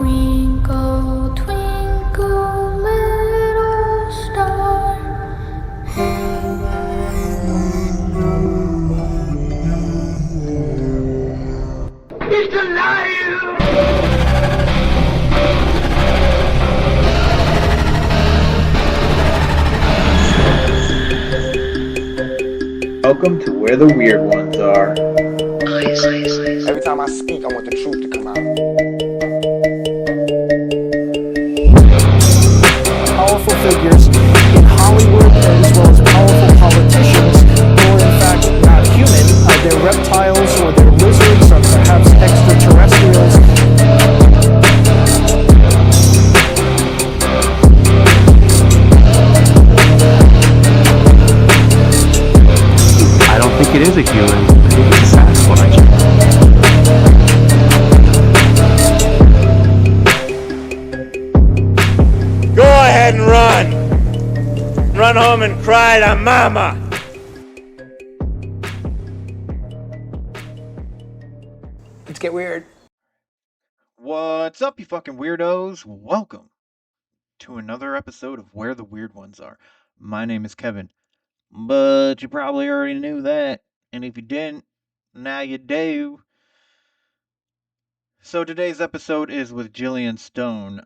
Twinkle, twinkle, little star, He's alive! Welcome to Where the Weird Ones Are. Every time I speak, I want the truth to come out. Powerful figures in Hollywood as well as powerful politicians who are in fact not human. They're reptiles or they're lizards or perhaps extraterrestrials. I don't think it is a human. I think it's a Sasquatch. Go ahead and run. Run home and cry to mama. Let's get weird. What's up, you fucking weirdos? Welcome to another episode of Where the Weird Ones Are. My name is Kevin, but you probably already knew that, and if you didn't, now you do. So today's episode is with Gillyan Stone.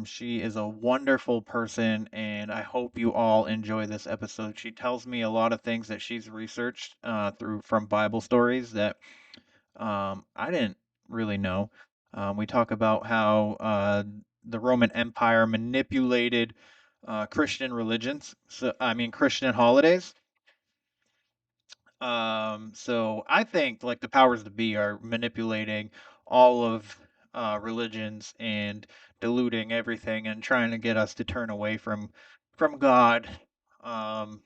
She is a wonderful person, and I hope you all enjoy this episode. She tells me a lot of things that she's researched from Bible stories that I didn't really know. We talk about how the Roman Empire manipulated Christian religions, Christian holidays. So I think like the powers that be are manipulating all of religions and diluting everything and trying to get us to turn away from God. Um,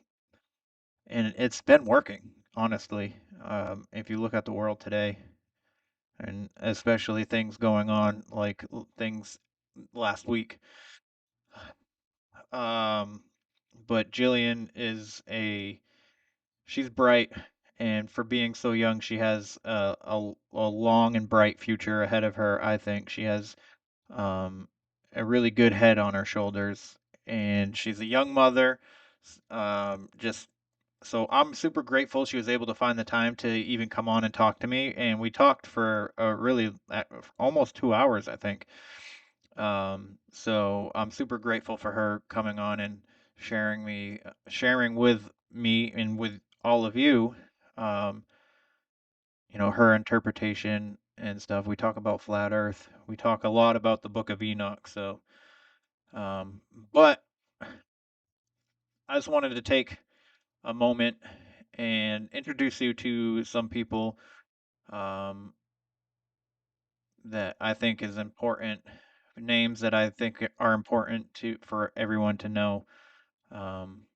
and it's been working, honestly. If you look at the world today, and especially things going on like things last week. Um, but Gillyan she's bright, and for being so young, she has a long and bright future ahead of her. I think she has um, a really good head on her shoulders, and she's a young mother. Just so I'm super grateful she was able to find the time to even come on and talk to me, and we talked for almost 2 hours, I think. So I'm super grateful for her coming on and sharing with me and with all of you, um, her interpretation and stuff. We talk about flat Earth. We talk a lot about the Book of Enoch. So, um, but I just wanted to take a moment and introduce you to some people um, that I think is important, names that I think are important for everyone to know. Um,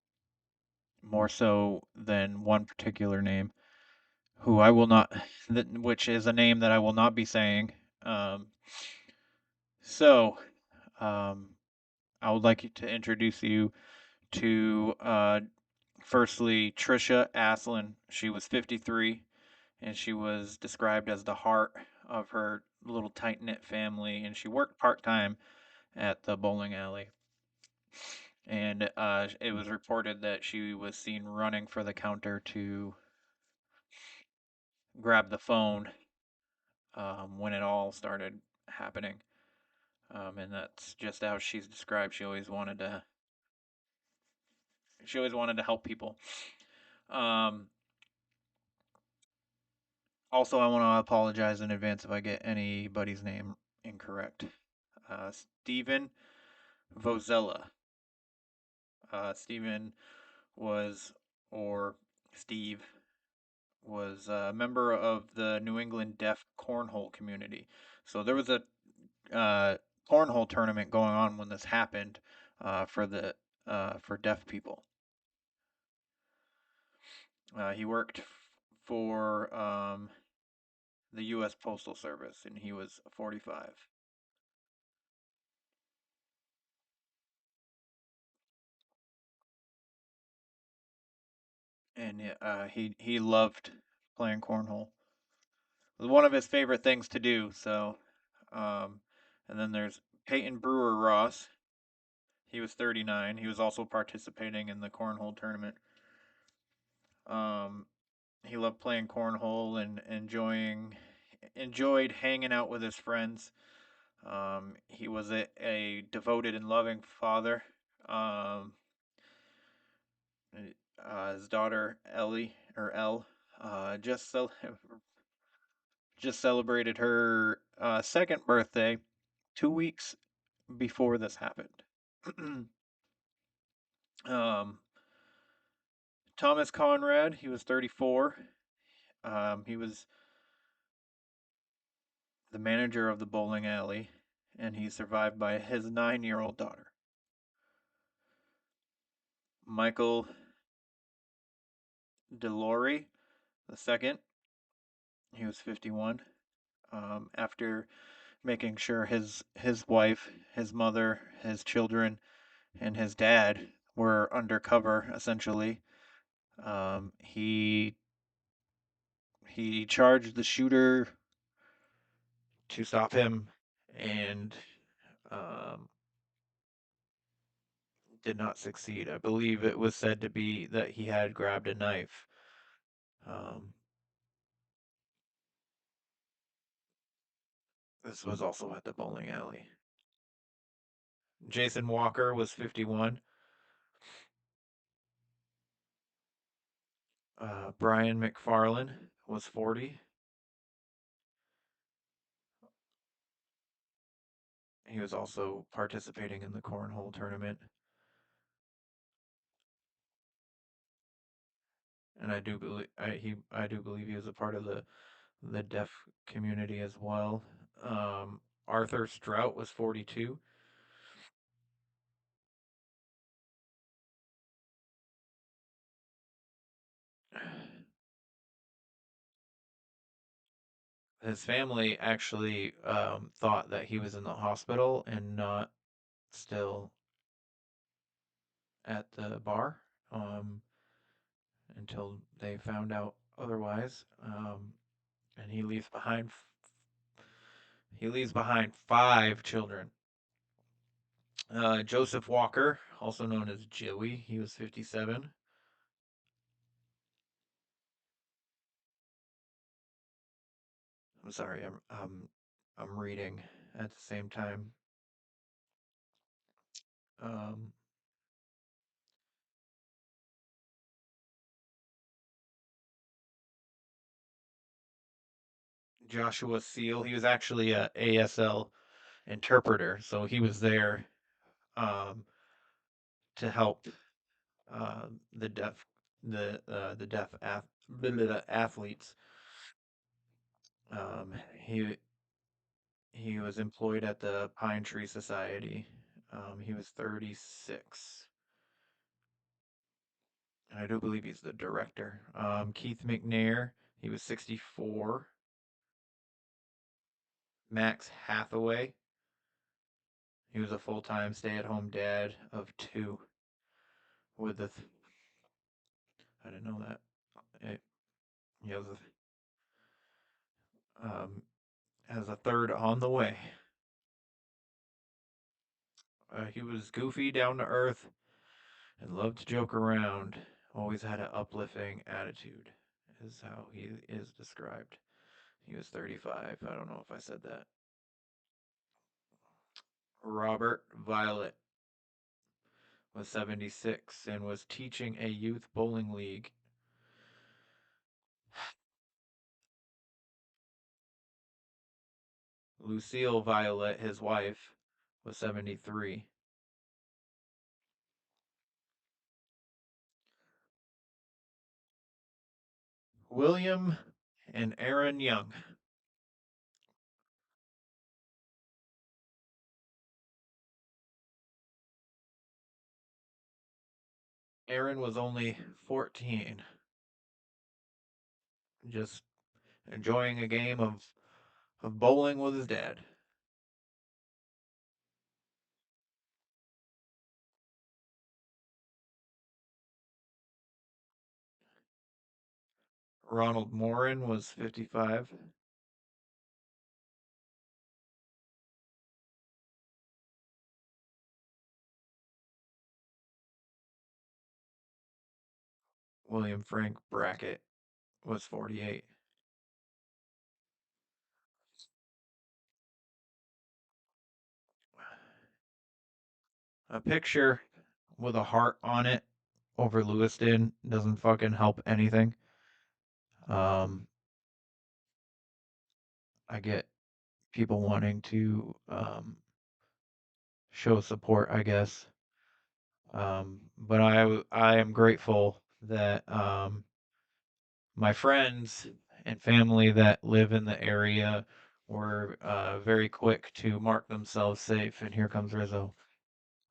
More so than one particular name, who I will not, which is a name that I will not be saying. Um, so, um, I would like to introduce you to, firstly, Trisha Aslin. She was 53, and she was described as the heart of her little tight knit family, and she worked part time at the bowling alley. And it was reported that she was seen running for the counter to grab the phone when it all started happening. And that's just how she's described. She always wanted to help people. Um, Also, I want to apologize in advance if I get anybody's name incorrect. Stephen Vozella. Stephen was, or Steve, was a member of the New England Deaf Cornhole community. So there was a uh, cornhole tournament going on when this happened for deaf people. He worked for the U.S. Postal Service, and he was 45. And he loved playing cornhole. It was one of his favorite things to do. So, um, And then there's Peyton Brewer Ross. He was 39. He was also participating in the cornhole tournament. He loved playing cornhole and enjoyed hanging out with his friends. He was a devoted and loving father. Um, his daughter Ellie or Elle just just celebrated her second birthday 2 weeks before this happened. um, Thomas Conrad, he was 34. He was the manager of the bowling alley, and he's survived by his 9-year-old daughter. Michael DeLore II, he was 51. After making sure his wife, his mother, his children, and his dad were undercover, essentially, he charged the shooter to stop him, and um, did not succeed. I believe it was said to be that he had grabbed a knife. Um, this was also at the bowling alley. Jason Walker was 51. Brian McFarlane was 40. He was also participating in the cornhole tournament. And I do believe he was a part of the deaf community as well. Arthur Strout was 42. His family actually thought that he was in the hospital and not still at the bar, um, until they found out otherwise. And he leaves behind 5 children. Joseph Walker, also known as Joey, he was 57. I'm sorry, I'm reading at the same time. Um, Joshua Seal, he was actually a ASL interpreter, so he was there um, to help the deaf athletes. Um, he he was employed at the Pine Tree Society. He was 36. I do believe he's the director. Keith McNair, he was 64. Max Hathaway, he was a full-time stay-at-home dad of 2 with I didn't know that. It, he has a third on the way. He was goofy, down to earth, and loved to joke around. Always had an uplifting attitude, is how he is described. He was 35. I don't know if I said that. Robert Violet was 76 and was teaching a youth bowling league. Lucille Violet, his wife, was 73. William and Aaron Young. Aaron was only 14, just enjoying a game of bowling with his dad. Ronald Morin was 55. William Frank Brackett was 48. A picture with a heart on it over Lewiston doesn't fucking help anything. Um, I get people wanting to show support, I guess. But I am grateful that my friends and family that live in the area were very quick to mark themselves safe. And here comes Rizzo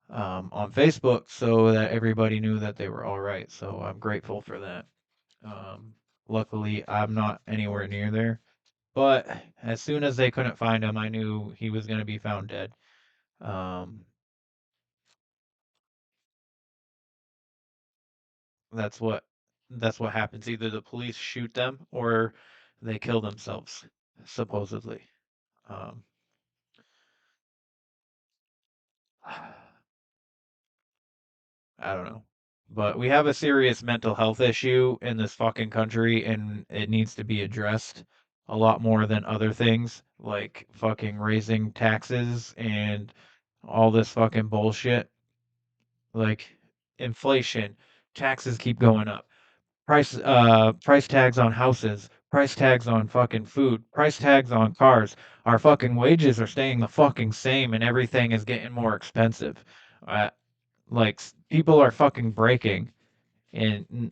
on Facebook so that everybody knew that they were all right. So I'm grateful for that. Um, Luckily, I'm not anywhere near there. But as soon as they couldn't find him, I knew he was going to be found dead. Um, that's what that's what happens. Either the police shoot them or they kill themselves, supposedly. Um, I don't know. But we have a serious mental health issue in this fucking country, and it needs to be addressed a lot more than other things, like fucking raising taxes and all this fucking bullshit. Like inflation, taxes keep going up. Price tags on houses, price tags on fucking food, price tags on cars. Our fucking wages are staying the fucking same, and everything is getting more expensive. Uh, like people are fucking breaking, and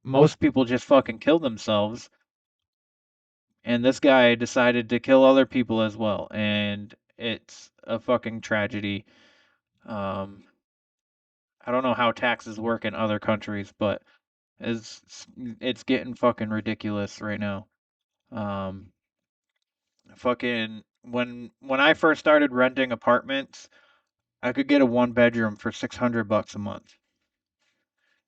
most people just fucking kill themselves. And this guy decided to kill other people as well, and it's a fucking tragedy. Um, I don't know how taxes work in other countries, but it's it's getting fucking ridiculous right now. Um, Fucking when I first started renting apartments, I could get a one bedroom for $600 a month.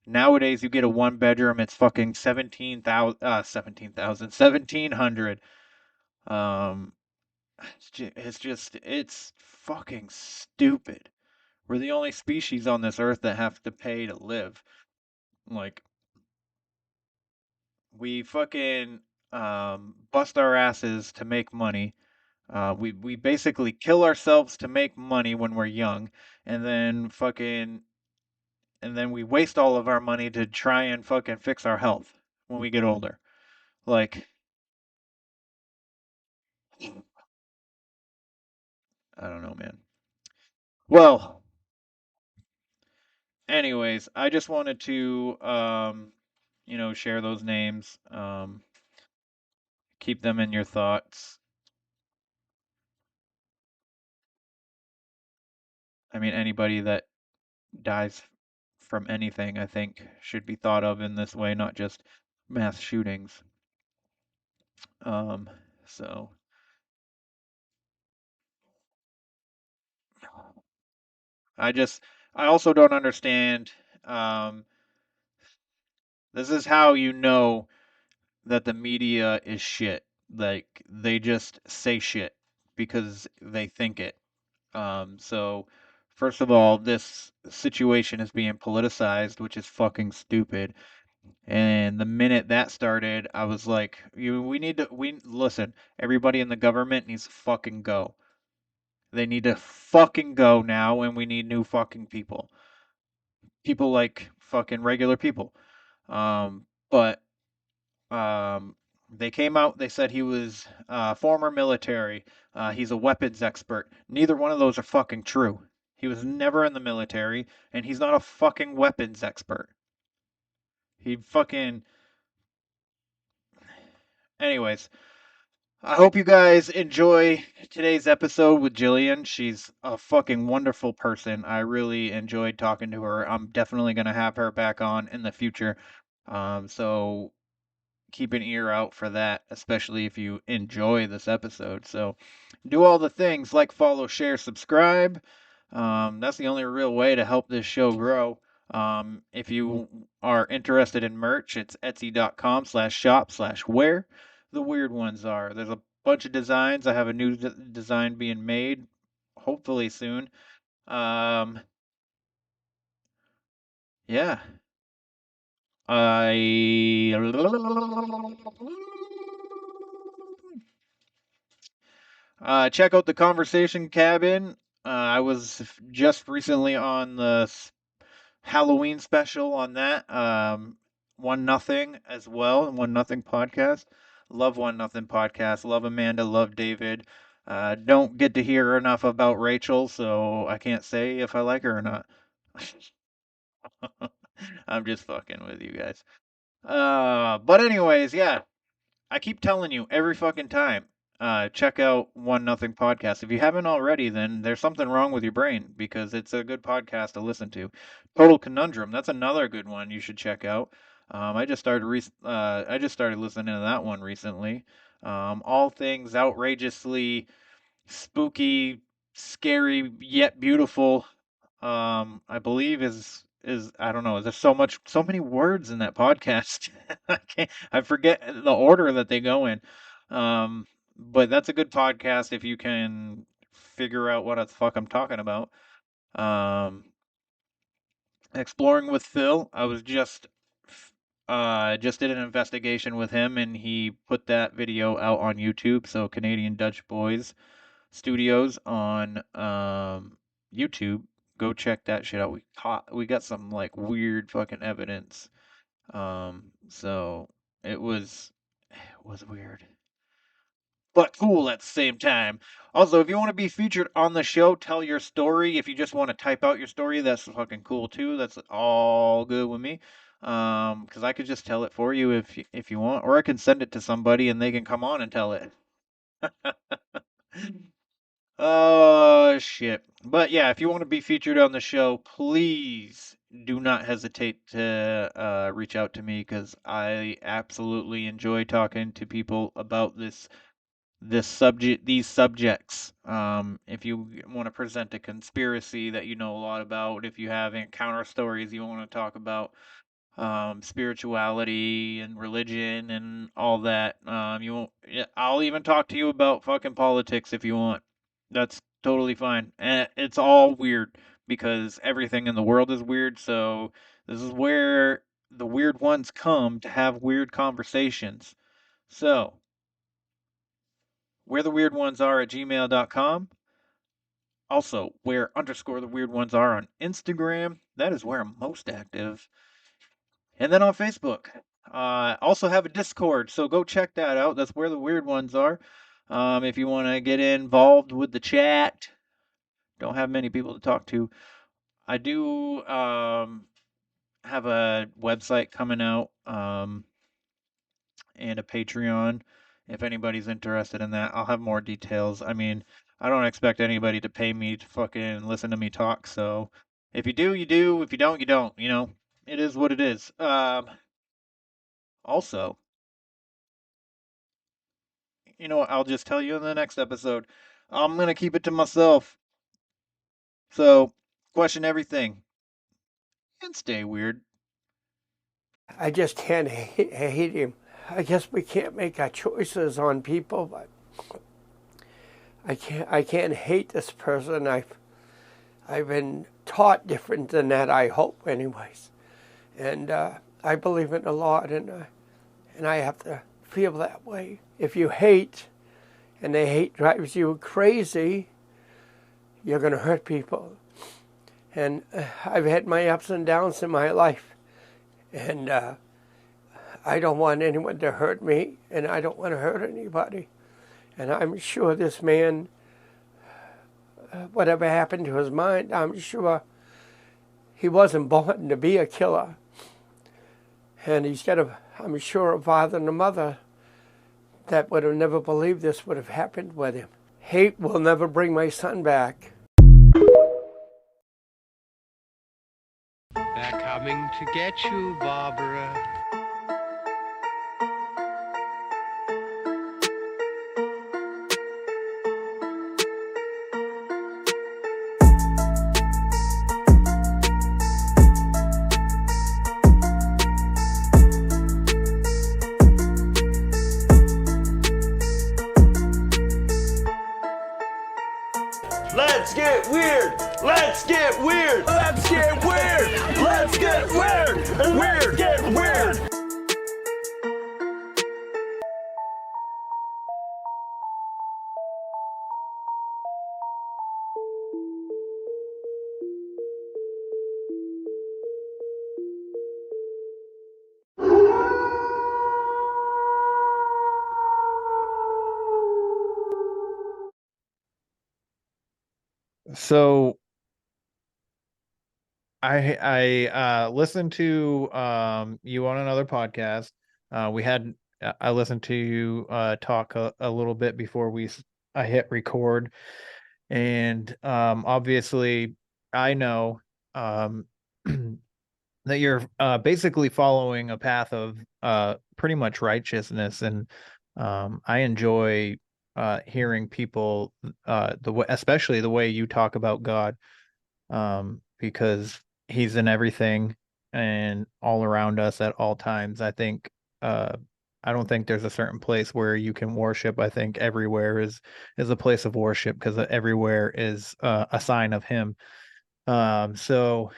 Nowadays, you get a one bedroom, it's fucking 1700. Um, it's fucking stupid. We're the only species on this earth that have to pay to live. Like, we fucking bust our asses to make money. We basically kill ourselves to make money when we're young, and then we waste all of our money to try and fucking fix our health when we get older. Like, I don't know, man. Well, anyways, I just wanted to share those names. Keep them in your thoughts. I mean, anybody that dies from anything, I think, should be thought of in this way, not just mass shootings. Um, so I just, I also don't understand. Um, this is how you know that the media is shit. Like, they just say shit because they think it. So, first of all, this situation is being politicized, which is fucking stupid. And the minute that started, I was like, we need to, we, listen, everybody in the government needs to fucking go. They need to fucking go now, and we need new fucking people. People like fucking regular people. But um, they came out. They said he was former military. He's a weapons expert. Neither one of those are fucking true. He was never in the military, and he's not a fucking weapons expert. He fucking. Anyways, I hope you guys enjoy today's episode with Gillian. She's a fucking wonderful person. I really enjoyed talking to her. I'm definitely going to have her back on in the future. So keep an ear out for that, especially if you enjoy this episode. So do all the things like, follow, share, subscribe. That's the only real way to help this show grow. If you are interested in merch, it's etsy.com/shop/where the weird ones are. There's a bunch of designs. I have a new design being made, hopefully soon. Um, yeah. Check out the Conversation Cabin. I was just recently on the Halloween special on that. One Nothing as well, One Nothing podcast. Love One Nothing podcast. Love Amanda. Love David. Don't get to hear enough about Rachel, so I can't say if I like her or not. I'm just fucking with you guys. But anyways, yeah. I keep telling you every fucking time. Check out One Nothing podcast. If you haven't already, then there's something wrong with your brain because it's a good podcast to listen to. Total Conundrum. That's another good one you should check out. I just started listening to that one recently. All things outrageously spooky, scary yet beautiful. I believe is I don't know. There's so many words in that podcast. I forget the order that they go in. But that's a good podcast if you can figure out what the fuck I'm talking about. Um, Exploring with Phil. I was just did an investigation with him, and he put that video out on YouTube. So Canadian Dutch Boys Studios on YouTube. Go check that shit out. We got some like weird fucking evidence. So it was weird, but cool at the same time. Also, if you want to be featured on the show, tell your story. If you just want to type out your story, that's fucking cool too. That's all good with me. Because I could just tell it for you if you want, or I can send it to somebody and they can come on and tell it. Oh shit. But yeah, if you want to be featured on the show, please do not hesitate to reach out to me because I absolutely enjoy talking to people about these subjects. If you want to present a conspiracy that you know a lot about, if you have encounter stories you want to talk about, spirituality and religion and all that, yeah, I'll even talk to you about fucking politics if you want. That's totally fine. And it's all weird because everything in the world is weird. So this is where the weird ones come to have weird conversations. So where the weird ones are at gmail.com. Also, where _ the weird ones are on Instagram. That is where I'm most active. And then on Facebook. Also have a Discord, so go check that out. That's where the weird ones are. If you want to get involved with the chat, don't have many people to talk to. I do have a website coming out and a Patreon. If anybody's interested in that, I'll have more details. I mean, I don't expect anybody to pay me to fucking listen to me talk. So if you do, you do. If you don't, you don't. You know, it is what it is. Also, you know what? I'll just tell you in the next episode. I'm gonna keep it to myself. So question everything and stay weird. I just can't hate him. I guess we can't make our choices on people, but I can't hate this person. I've been taught different than that, I hope, anyways. And I believe in a lot, and I have to feel that way. If you hate, and the hate drives you crazy, you're going to hurt people. And I've had my ups and downs in my life, and I don't want anyone to hurt me, and I don't want to hurt anybody. And I'm sure this man, whatever happened to his mind, I'm sure he wasn't born to be a killer. And he's got I'm sure, a father and a mother that would have never believed this would have happened with him. Hate will never bring my son back. They're coming to get you, Barbara. Let's get weird. Let's get weird. Let's get weird. Let's get weird. Weird, get weird. So I listened to you on another podcast. I listened to you talk a little bit before I hit record, and obviously I know um that you're basically following a path of pretty much righteousness, and I enjoy hearing people the way, especially the way you talk about God, because he's in everything and all around us at all times. Uh, I don't think there's a certain place where you can worship. I think everywhere is a place of worship because everywhere is a sign of him. So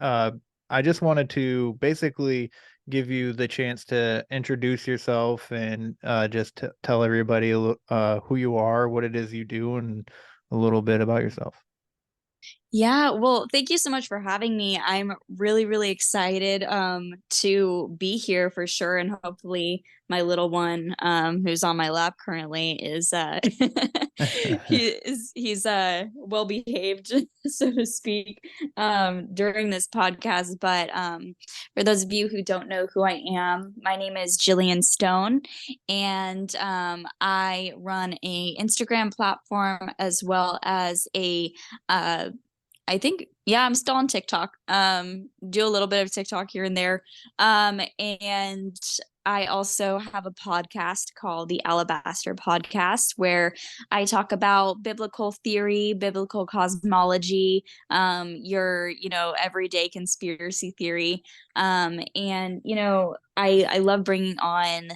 uh, I just wanted to basically give you the chance to introduce yourself and just tell everybody who you are, what it is you do, and a little bit about yourself. Yeah, well, thank you so much for having me. I'm really, really excited to be here for sure. And hopefully my little one who's on my lap currently is he's well behaved, so to speak, during this podcast. But for those of you who don't know who I am, my name is Gillyan Stone, and I run a Instagram platform as well as a I think, yeah, I'm still on TikTok. Do a little bit of TikTok here and there. And I also have a podcast called the Alabaster Podcast, where I talk about biblical theory, biblical cosmology, your, everyday conspiracy theory. And, I love bringing on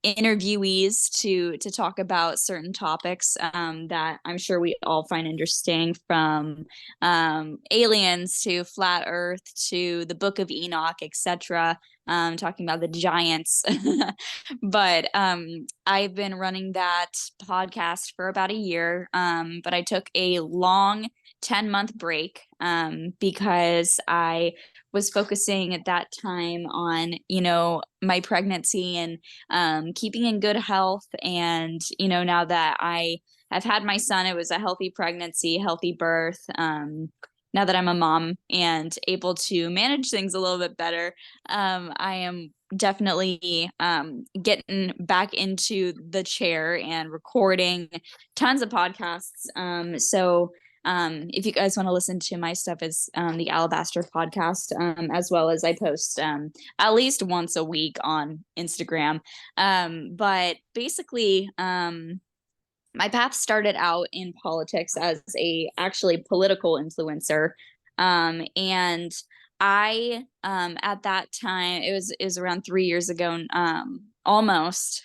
interviewees to talk about certain topics that I'm sure we all find interesting, from aliens to flat Earth to the Book of Enoch, etc. Talking about the giants. But I've been running that podcast for about a year, but I took a long 10-month break because I was focusing at that time on, my pregnancy and keeping in good health. And, now that I have had my son, it was a healthy pregnancy, healthy birth. Now that I'm a mom and able to manage things a little bit better, I am definitely getting back into the chair and recording tons of podcasts. So if you guys want to listen to my stuff, it's the Alabaster Podcast, as well as I post at least once a week on Instagram. But basically, my path started out in politics as a actually political influencer. And I at that time, it was around 3 years ago, almost.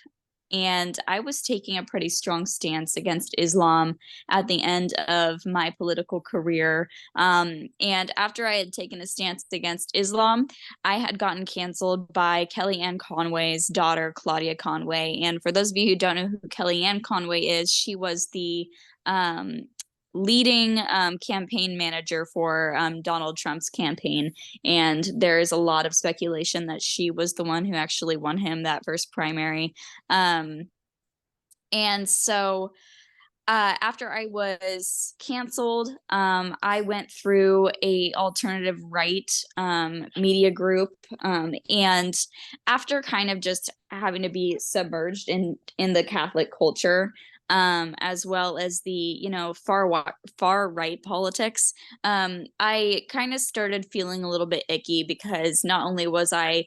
And I was taking a pretty strong stance against Islam at the end of my political career. And after I had taken a stance against Islam, I had gotten canceled by Kellyanne Conway's daughter, Claudia Conway. And for those of you who don't know who Kellyanne Conway is, she was the leading campaign manager for Donald Trump's campaign. And there is a lot of speculation that she was the one who actually won him that first primary. And so after I was canceled, I went through a alternative right media group. And after kind of just having to be submerged in the Catholic culture, as well as the far right politics, I kind of started feeling a little bit icky, because not only was I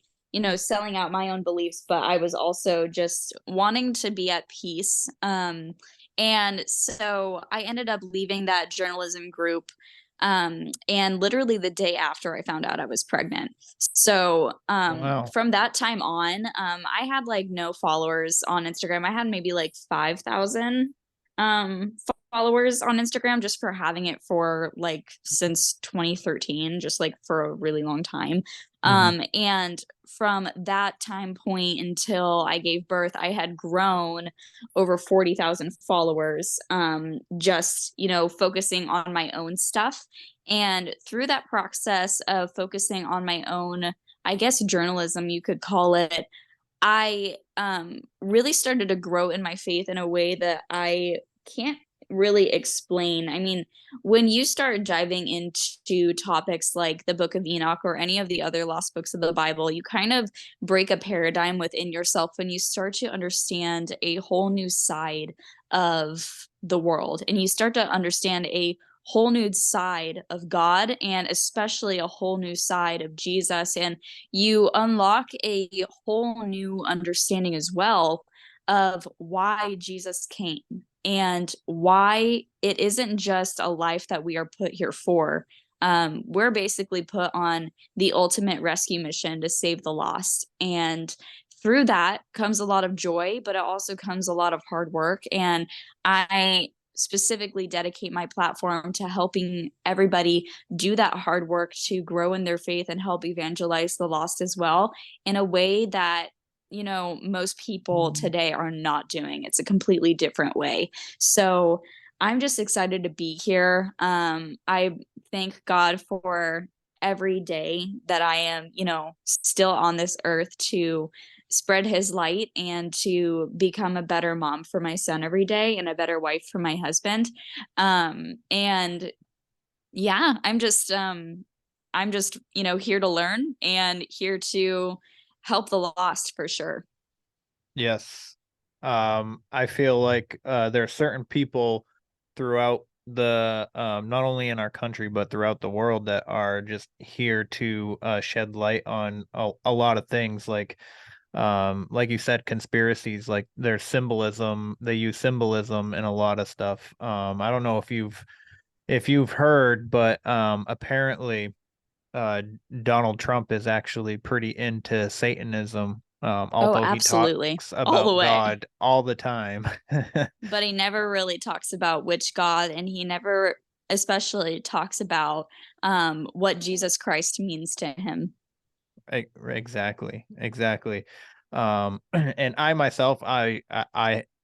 selling out my own beliefs, but I was also just wanting to be at peace. And so I ended up leaving that journalism group. And literally the day after I found out I was pregnant. So Wow. from that time on, I had like no followers on Instagram. I had maybe like 5,000 followers on Instagram just for having it for like since 2013, just like for a really long time. And from that time point until I gave birth, I had grown over 40,000 followers, just, you know, focusing on my own stuff. And through that process of focusing on my own, I guess, journalism, you could call it, I really started to grow in my faith in a way that I can't really explain. I mean, when you start diving into topics like the Book of Enoch or any of the other lost books of the Bible, you kind of break a paradigm within yourself when you start to understand a whole new side of the world, and you start to understand a whole new side of God, and especially a whole new side of Jesus. And you unlock a whole new understanding as well of why Jesus came and why it isn't just a life that we are put here for. We're basically put on the ultimate rescue mission to save the lost. And through that comes a lot of joy, but it also comes a lot of hard work. And I specifically dedicate my platform to helping everybody do that hard work to grow in their faith and help evangelize the lost as well, in a way that, you know, most people today are not doing. It's a completely different way. So I'm just excited to be here. I thank God for every day that I am, you know, still on this earth to spread his light and to become a better mom for my son every day and a better wife for my husband. And yeah, I'm just, you know, here to learn and here to help the lost for sure. Yes. I feel like there are certain people throughout the not only in our country but throughout the world that are just here to shed light on a lot of things, like you said, conspiracies. Like there's symbolism, they use symbolism in a lot of stuff. I don't know if you've heard, but apparently Donald Trump is actually pretty into Satanism, although absolutely. He talks All the about way. God all the time. But he never really talks about which God, and he never especially talks about what Jesus Christ means to him. Exactly. And I myself, I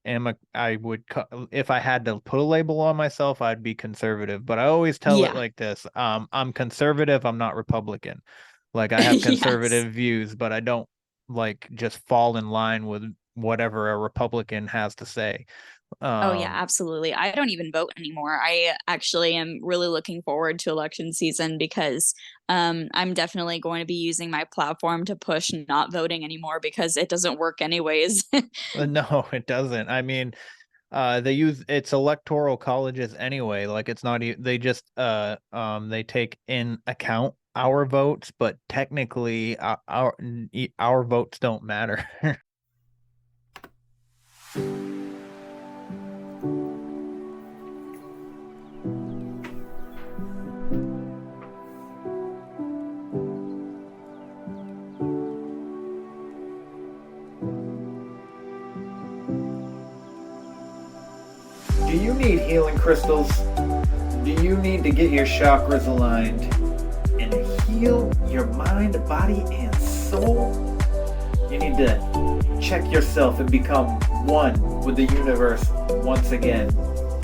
would, if I had to put a label on myself, I'd be conservative, but I always tell it like this. I'm conservative. I'm not Republican. Like I have conservative views, but I don't like just fall in line with whatever a Republican has to say. Oh yeah, absolutely. I don't even vote anymore. I actually am really looking forward to election season because I'm definitely going to be using my platform to push not voting anymore because it doesn't work anyways. No, it doesn't. I mean, it's electoral colleges anyway. Like it's not they just they take in account our votes, but technically our votes don't matter. Do you need healing crystals? Do you need to get your chakras aligned and heal your mind, body, and soul? You need to check yourself and become one with the universe once again.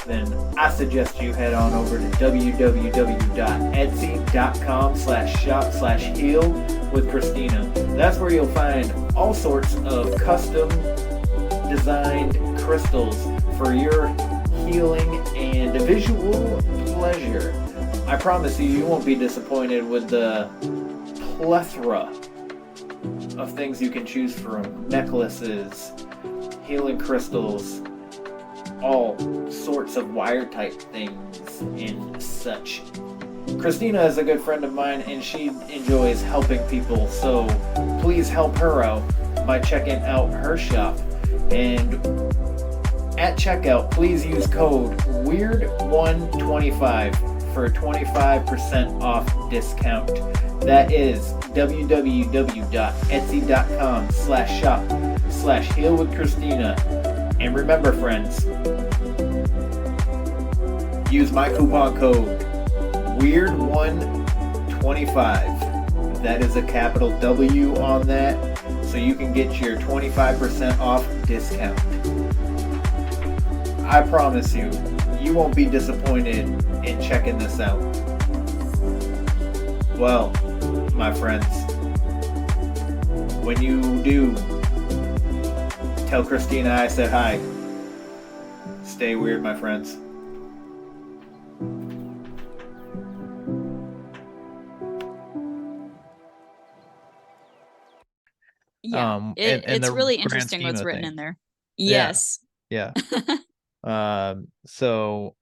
Then I suggest you head on over to www.etsy.com/shop/heal with Christina. That's where you'll find all sorts of custom designed crystals for your healing and visual pleasure. I promise you won't be disappointed with the plethora of things you can choose from. Necklaces, healing crystals, all sorts of wire type things and such. Christina is a good friend of mine and she enjoys helping people, so please help her out by checking out her shop. And at checkout, please use code WEIRD125 for a 25% off discount. That is www.etsy.com/shop/heal with Christina. And remember, friends, use my coupon code WEIRD125. That is a capital W on that, so you can get your 25% off discount. I promise you, you won't be disappointed in checking this out. Well, my friends, when you do, tell Christina I said hi. Stay weird, my friends. Yeah, it's really interesting what's written in there. Yes. Yeah. So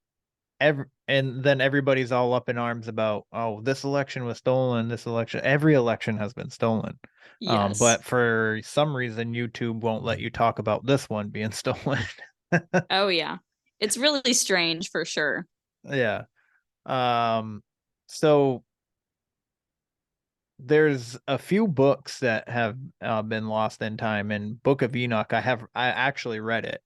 and then everybody's all up in arms about, oh, this election was stolen, this election, every election has been stolen. Yes. But for some reason, YouTube won't let you talk about this one being stolen. Oh yeah, it's really strange for sure. Yeah. So there's a few books that have been lost in time, and Book of Enoch, I actually read it.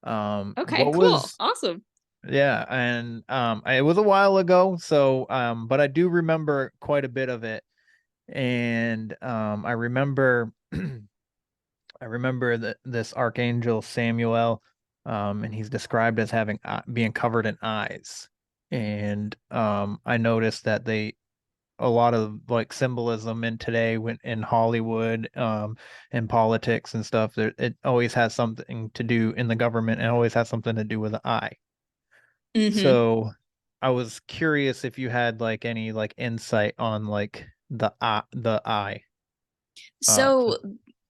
Okay, cool. Awesome. Yeah, and it was a while ago, so but I do remember quite a bit of it. And I remember that this archangel Samuel, and he's described as having being covered in eyes. And I noticed that a lot of like symbolism in today in Hollywood, in politics and stuff, it always has something to do in the government, and always has something to do with the eye. Mm-hmm. So I was curious if you had like any like insight on like the eye. So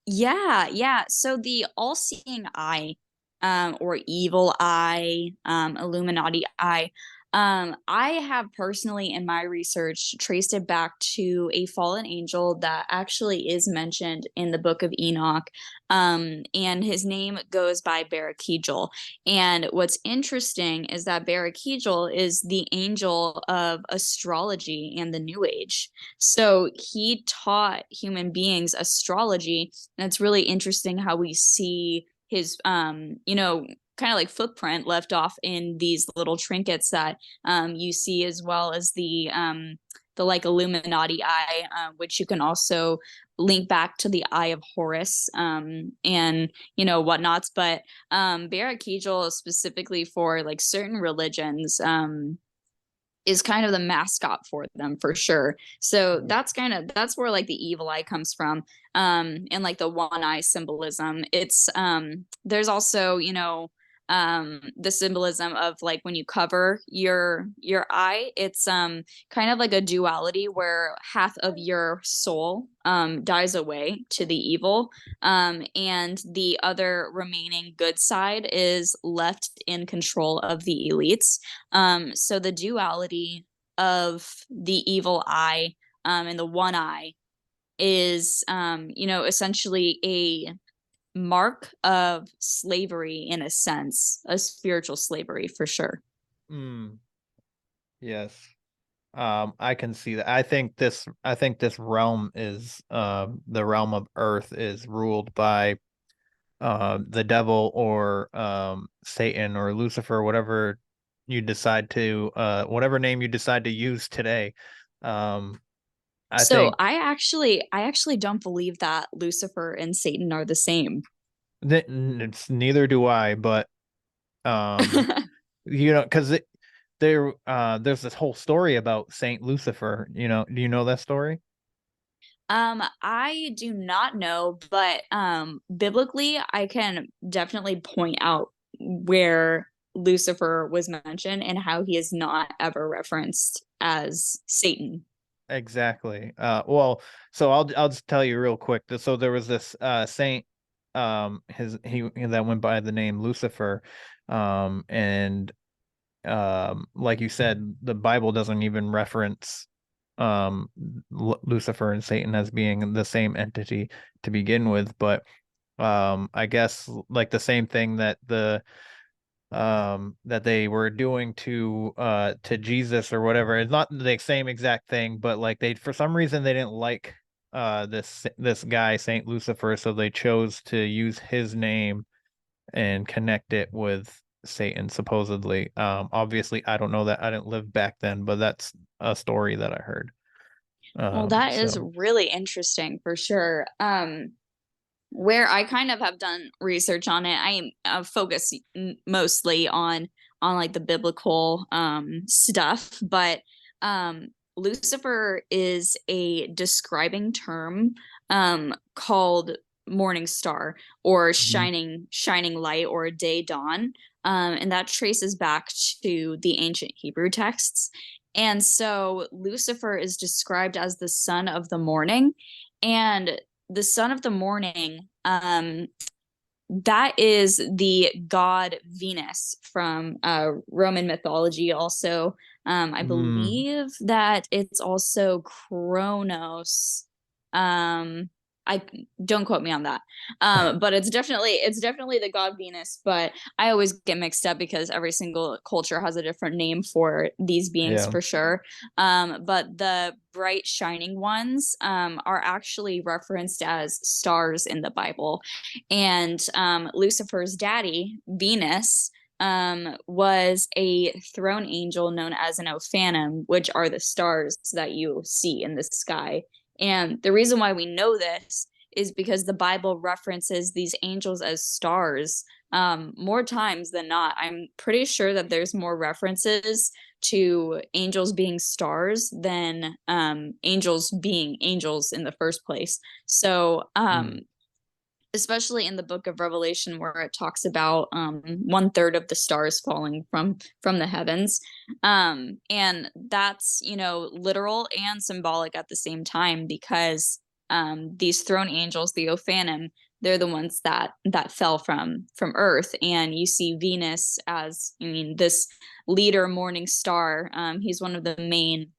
yeah. So the all-seeing eye, or evil eye, Illuminati eye, I have personally in my research traced it back to a fallen angel that actually is mentioned in the Book of Enoch. And his name goes by Barakijal. And what's interesting is that Barakijal is the angel of astrology and the New Age. So he taught human beings astrology, and it's really interesting how we see his kind of like footprint left off in these little trinkets that you see, as well as the like Illuminati eye, which you can also link back to the Eye of Horus, and whatnots. But Barakijal specifically for like certain religions is kind of the mascot for them for sure. So that's where like the evil eye comes from, and like the one eye symbolism. It's there's also the symbolism of like when you cover your eye, it's kind of like a duality where half of your soul dies away to the evil, and the other remaining good side is left in control of the elites. So the duality of the evil eye, and the one eye is essentially a mark of slavery, in a sense, a spiritual slavery for sure. Yes. I can see that. I think this realm is the realm of earth is ruled by the devil, or Satan, or Lucifer, whatever you decide to whatever name you decide to use today. I actually don't believe that Lucifer and Satan are the same. It's neither do I, but because there's this whole story about Saint Lucifer. Do you know that story? I do not know, but biblically I can definitely point out where Lucifer was mentioned and how he is not ever referenced as Satan. Exactly. Well, so I'll just tell you real quick. So there was this saint, that went by the name Lucifer, and like you said, the Bible doesn't even reference Lucifer and Satan as being the same entity to begin with. But I guess like the same thing that that they were doing to Jesus or whatever. It's not the same exact thing, but like for some reason they didn't like this guy Saint Lucifer, so they chose to use his name and connect it with Satan, supposedly. Obviously, I don't know that. I didn't live back then, but that's a story that I heard. Well, that is So really interesting for sure. Where I kind of have done research on it, I focus mostly on like the biblical stuff, but Lucifer is a describing term called morning star or shining light or day dawn, and that traces back to the ancient Hebrew texts. And so Lucifer is described as the son of the morning, and the son of the morning, that is the god Venus from Roman mythology. Also, I believe that it's also Kronos. I don't quote me on that. But it's definitely the god Venus. But I always get mixed up because every single culture has a different name for these beings for sure. But the bright shining ones are actually referenced as stars in the Bible. And Lucifer's daddy, Venus, was a throne angel known as an Ophanim, which are the stars that you see in the sky. And the reason why we know this is because the Bible references these angels as stars more times than not. I'm pretty sure that there's more references to angels being stars than angels being angels in the first place. So especially in the book of Revelation, where it talks about 1/3 of the stars falling from the heavens, and that's literal and symbolic at the same time, because these throne angels, the Ophanim, they're the ones that fell from Earth, and you see Venus as, this leader morning star. He's one of the main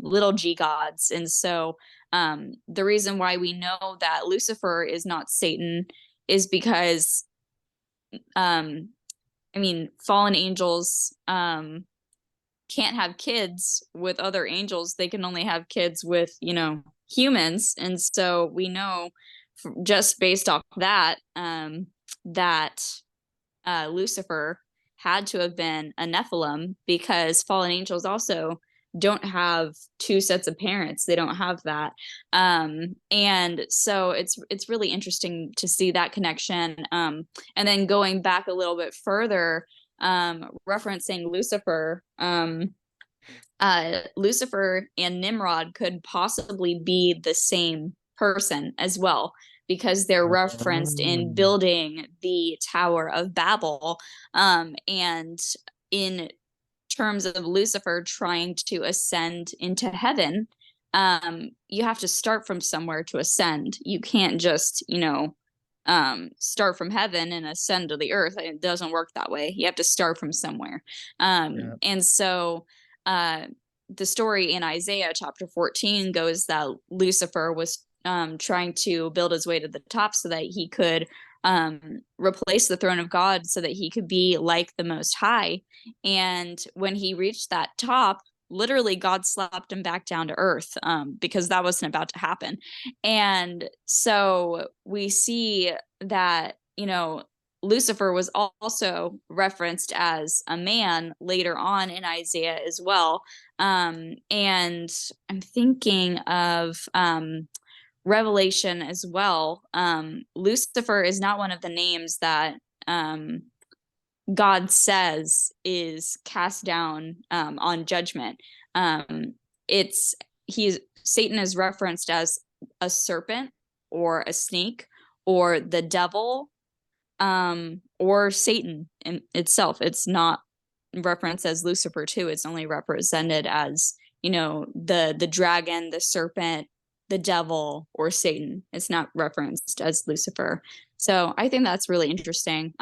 little g gods, and so the reason why we know that Lucifer is not Satan is because fallen angels can't have kids with other angels. They can only have kids with humans, and so we know just based off that that Lucifer had to have been a Nephilim, because fallen angels also don't have two sets of parents. They don't have that. And so it's really interesting to see that connection. And then going back a little bit further, referencing Lucifer, Lucifer and Nimrod could possibly be the same person as well, because they're referenced in building the Tower of Babel. And in terms of Lucifer trying to ascend into heaven, you have to start from somewhere to ascend. You can't just, start from heaven and ascend to the earth. It doesn't work that way. You have to start from somewhere. And so the story in Isaiah chapter 14 goes that Lucifer was trying to build his way to the top so that he could replace the throne of God, so that he could be like the Most High. And when he reached that top, literally God slapped him back down to earth, because that wasn't about to happen. And so we see that Lucifer was also referenced as a man later on in Isaiah as well. And I'm thinking of Revelation as well. Lucifer is not one of the names that God says is cast down on judgment. Satan is referenced as a serpent or a snake or the devil, or Satan in itself. It's not referenced as Lucifer too. It's only represented as the dragon, the serpent, the devil, or Satan. It's not referenced as Lucifer. So I think that's really interesting.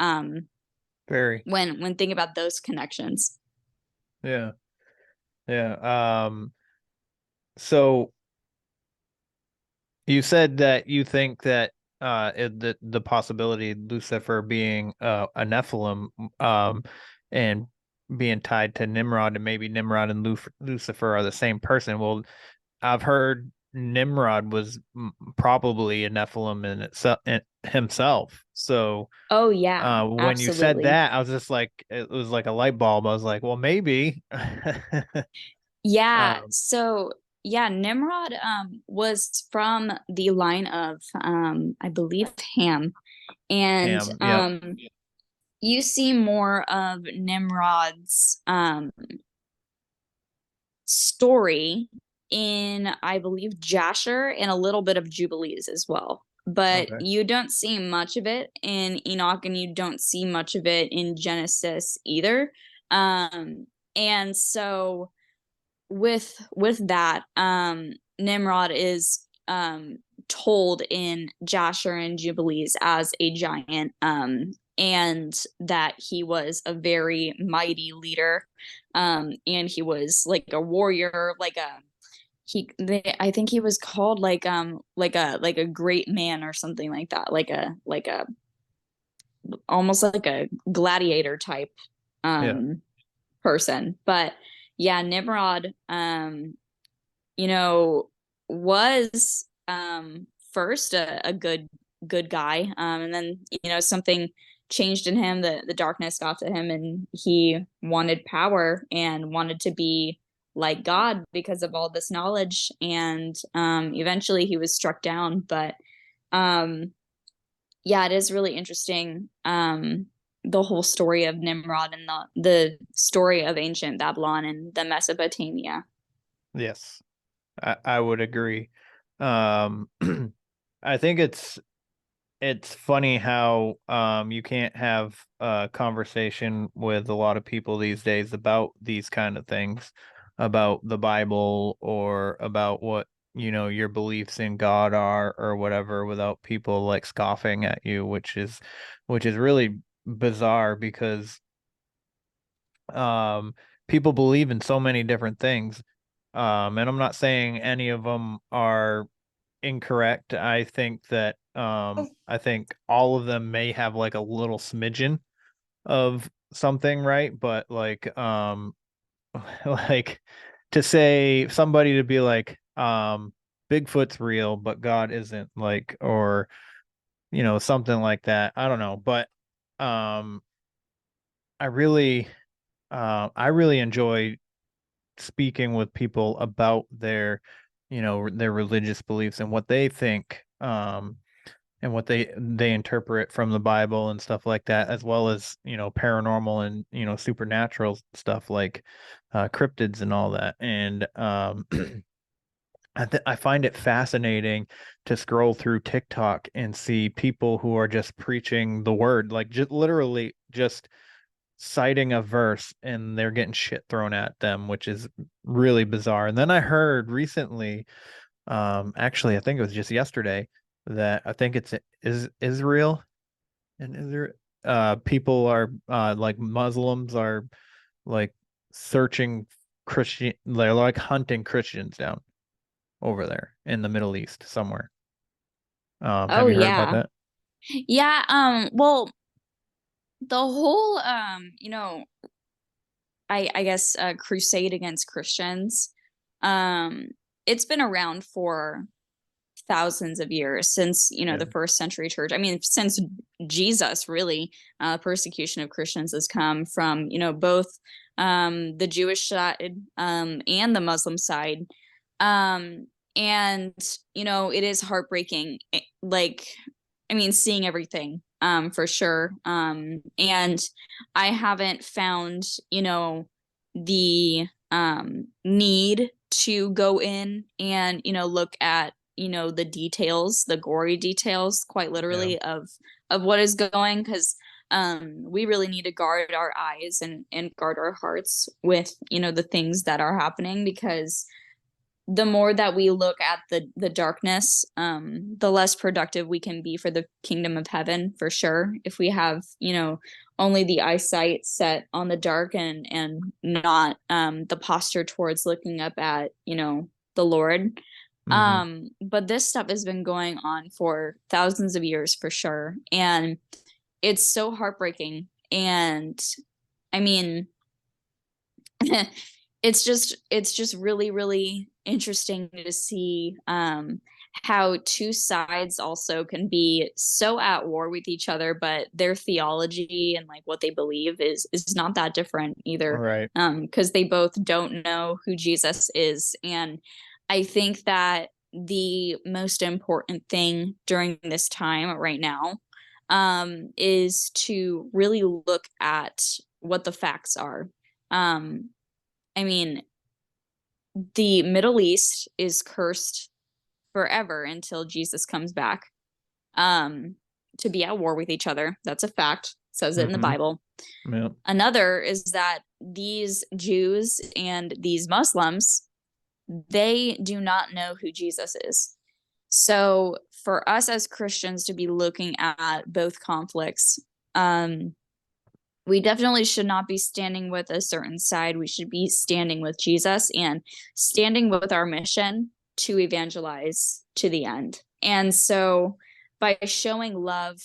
Very. When thinking about those connections. Yeah. So you said that you think that the possibility Lucifer being a Nephilim, and being tied to Nimrod, and maybe Nimrod and Lucifer are the same person. Well, I've heard Nimrod was probably a Nephilim in itself himself. So Oh yeah, when you said absolutely. that, I was just like, it was like a light bulb. I was like, well, maybe. Yeah, um, so yeah, Nimrod was from the line of I believe Ham. And Ham. Yep. you see more of Nimrod's story in, I believe, Jasher and a little bit of Jubilees as well. But Okay. you don't see much of it in Enoch, and you don't see much of it in Genesis either. And so with that, Nimrod is told in Jasher and Jubilees as a giant, and that he was a very mighty leader, and he was like a warrior, like a I think he was called like a great man or something like that, like a almost like a gladiator type Yeah. person. But yeah, Nimrod, you know, was first a good guy, and then something changed in him. The darkness got to him, and he wanted power and wanted to be like God because of all this knowledge. And eventually, he was struck down. But yeah, it is really interesting. The whole story of Nimrod and the story of ancient Babylon and the Mesopotamia. Yes, I would agree. Um, I think it's funny how you can't have a conversation with a lot of people these days about these kind of things, about the Bible or about what your beliefs in God are or whatever, without people like scoffing at you, which is really bizarre because people believe in so many different things. And I'm not saying any of them are incorrect. I think all of them may have like a little smidgen of something, right? But like like to say somebody to be like Bigfoot's real but God isn't, like, or something like that. I don't know, but um I really I really enjoy speaking with people about their religious beliefs and what they think, and what they interpret from the Bible and stuff like that, as well as paranormal and supernatural stuff like cryptids and all that. And I find it fascinating to scroll through TikTok and see people who are just preaching the word, like just literally just citing a verse, and they're getting shit thrown at them, which is really bizarre. And then I heard recently, actually, I think it was just yesterday, that I think is Israel, and Israel, people are like Muslims are like searching Christian, they're like hunting Christians down over there in the Middle East somewhere. Oh Have you heard about yeah. that? Yeah, well, the whole I guess crusade against Christians, um it's been around for thousands of years, since Yeah. the first century church. I mean, since Jesus, really. Persecution of Christians has come from both the Jewish side and the Muslim side. um and it is heartbreaking, like, I mean, seeing everything, for sure. And I haven't found, the need to go in and, look at, the details, the gory details, quite Yeah. literally, of what is going, because we really need to guard our eyes and guard our hearts with, the things that are happening, because the more that we look at the darkness, the less productive we can be for the kingdom of heaven, for sure. If we have, only the eyesight set on the dark, and not the posture towards looking up at, the Lord. Hmm. But this stuff has been going on for thousands of years, for sure. And it's so heartbreaking. And I mean, it's just really, really interesting to see how two sides also can be so at war with each other, but their theology and like what they believe is not that different either. Right. Because they both don't know who Jesus is. And I think that the most important thing during this time right now is to really look at what the facts are. I mean, the Middle East is cursed forever until Jesus comes back, to be at war with each other. That's a fact. It says it in the Bible. Yep. Another is that these Jews and these Muslims, they do not know who Jesus is. So for us as Christians to be looking at both conflicts, we definitely should not be standing with a certain side. We should be standing with Jesus and standing with our mission to evangelize to the end. And so by showing love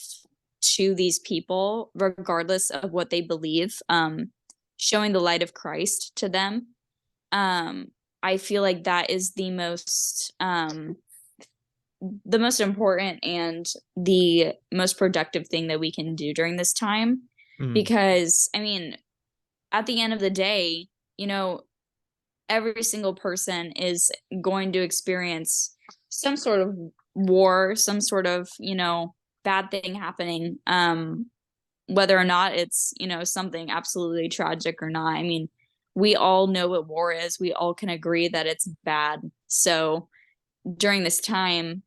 to these people, regardless of what they believe, showing the light of Christ to them, I feel like that is the most important and the most productive thing that we can do during this time. Because, I mean, at the end of the day, you know, every single person is going to experience some sort of war, some sort of, you know, bad thing happening, whether or not it's, you know, something absolutely tragic or not. I mean, we all know what war is. We all can agree that it's bad. So during this time,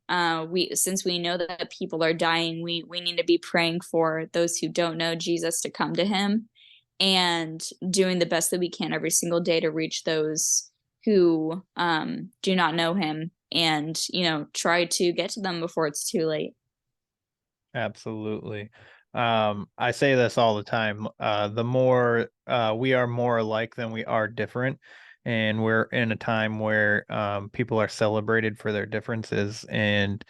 since we know that people are dying, we need to be praying for those who don't know Jesus to come to him, and doing the best that we can every single day to reach those who do not know him, and, you know, try to get to them before it's too late. Absolutely. I say this all the time. The more we are more alike than we are different. And we're in a time where people are celebrated for their differences, and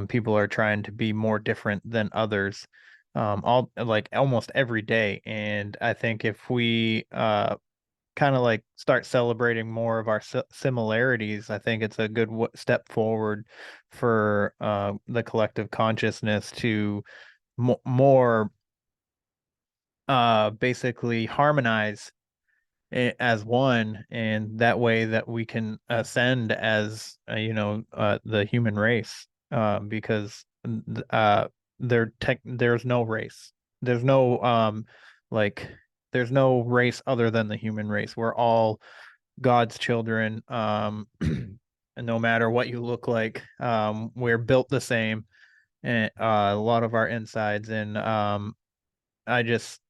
people are trying to be more different than others, almost every day. And I think if we kind of like start celebrating more of our similarities, I think it's a good step forward for the collective consciousness to more basically harmonize as one, and that way that we can ascend as the human race, because there's no race, there's no there's no race other than the human race. We're all God's children, and no matter what you look like, we're built the same, and a lot of our insides. And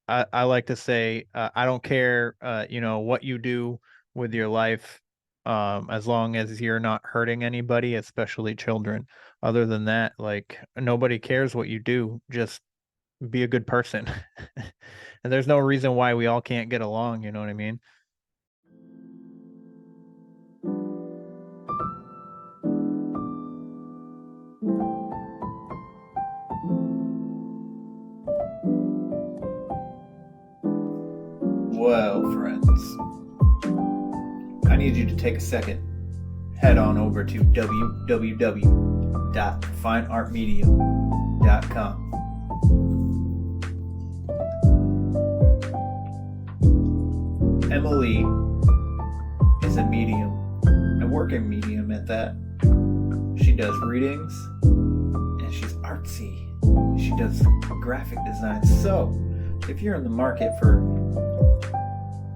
I like to say, I don't care, what you do with your life, as long as you're not hurting anybody, especially children. Other than that, like, nobody cares what you do. Just be a good person. And there's no reason why we all can't get along. You know what I mean? Well, friends, I need you to take a second. Head on over to www.fineartmedium.com. Emily is a medium, a working medium at that. She does readings, and she's artsy. She does graphic design. So, if you're in the market for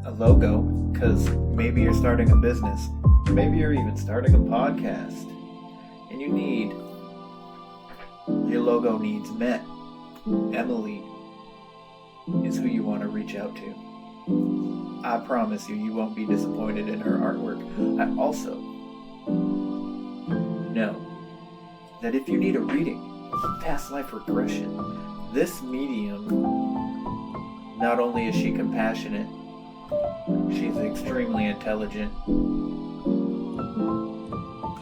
a logo, because maybe you're starting a business, maybe you're even starting a podcast, and your logo needs met, Emily is who you want to reach out to. I promise you won't be disappointed in her artwork. I also know that if you need a reading, past life regression, this medium, not only is she compassionate, she's extremely intelligent.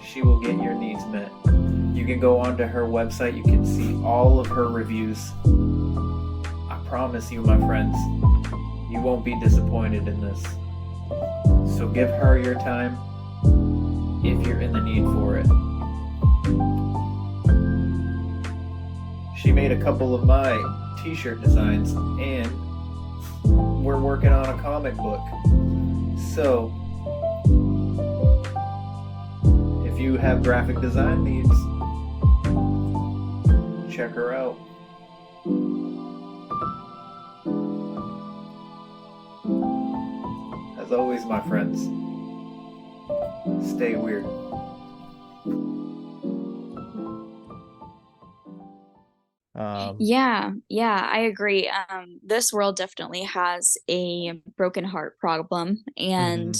She will get your needs met. You can go onto her website. You can see all of her reviews. I promise you, my friends, you won't be disappointed in this. So give her your time if you're in the need for it. She made a couple of my t-shirt designs, and we're working on a comic book. So if you have graphic design needs, check her out. As always, my friends, stay weird. Yeah, I agree. This world definitely has a broken heart problem, and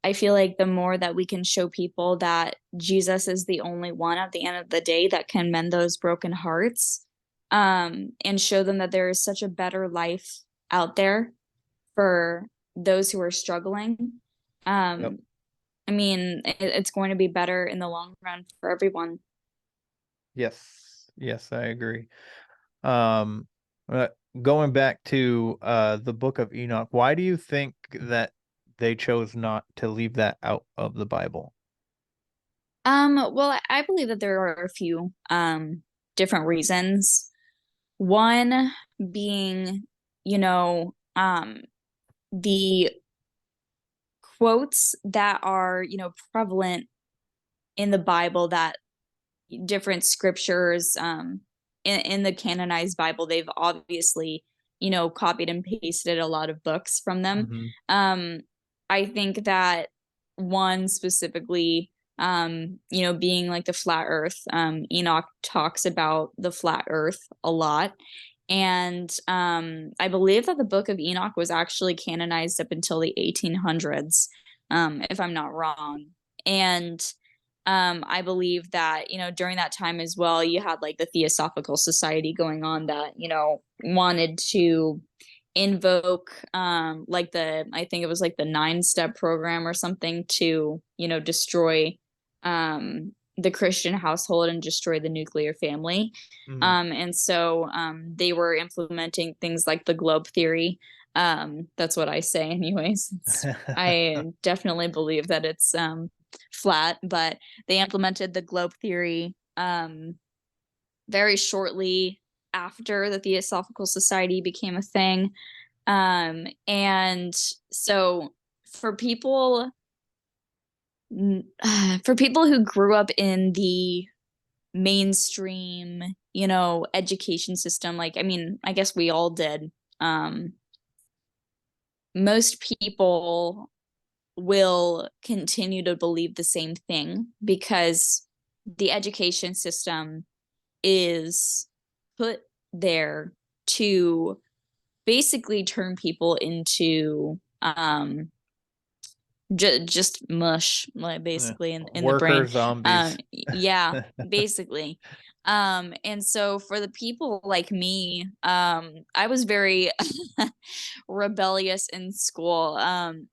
I feel like the more that we can show people that Jesus is the only one at the end of the day that can mend those broken hearts, and show them that there is such a better life out there for those who are struggling. I mean, it's going to be better in the long run for everyone. Yes, I agree. Going back to the Book of Enoch, why do you think that they chose not to leave that out of the Bible? Well, I believe that there are a few different reasons. One being, the quotes that are, prevalent in the Bible, that different scriptures in the canonized Bible, they've obviously, copied and pasted a lot of books from them. I think that one specifically, being like the flat earth, Enoch talks about the flat earth a lot. And I believe that the Book of Enoch was actually canonized up until the 1800s, if I'm not wrong. And I believe that, during that time as well, you had like the Theosophical Society going on that, wanted to invoke I think it was like the 9-step program or something to, destroy the Christian household and destroy the nuclear family. And so they were implementing things like the globe theory. That's what I say anyways. I definitely believe that it's flat, but they implemented the globe theory very shortly after the Theosophical Society became a thing. And so for people who grew up in the mainstream, education system, like, I mean, I guess we all did. Most people will continue to believe the same thing because the education system is put there to basically turn people into just mush, like basically in the brain. Zombies. Yeah, basically. And so for the people like me, I was very rebellious in school.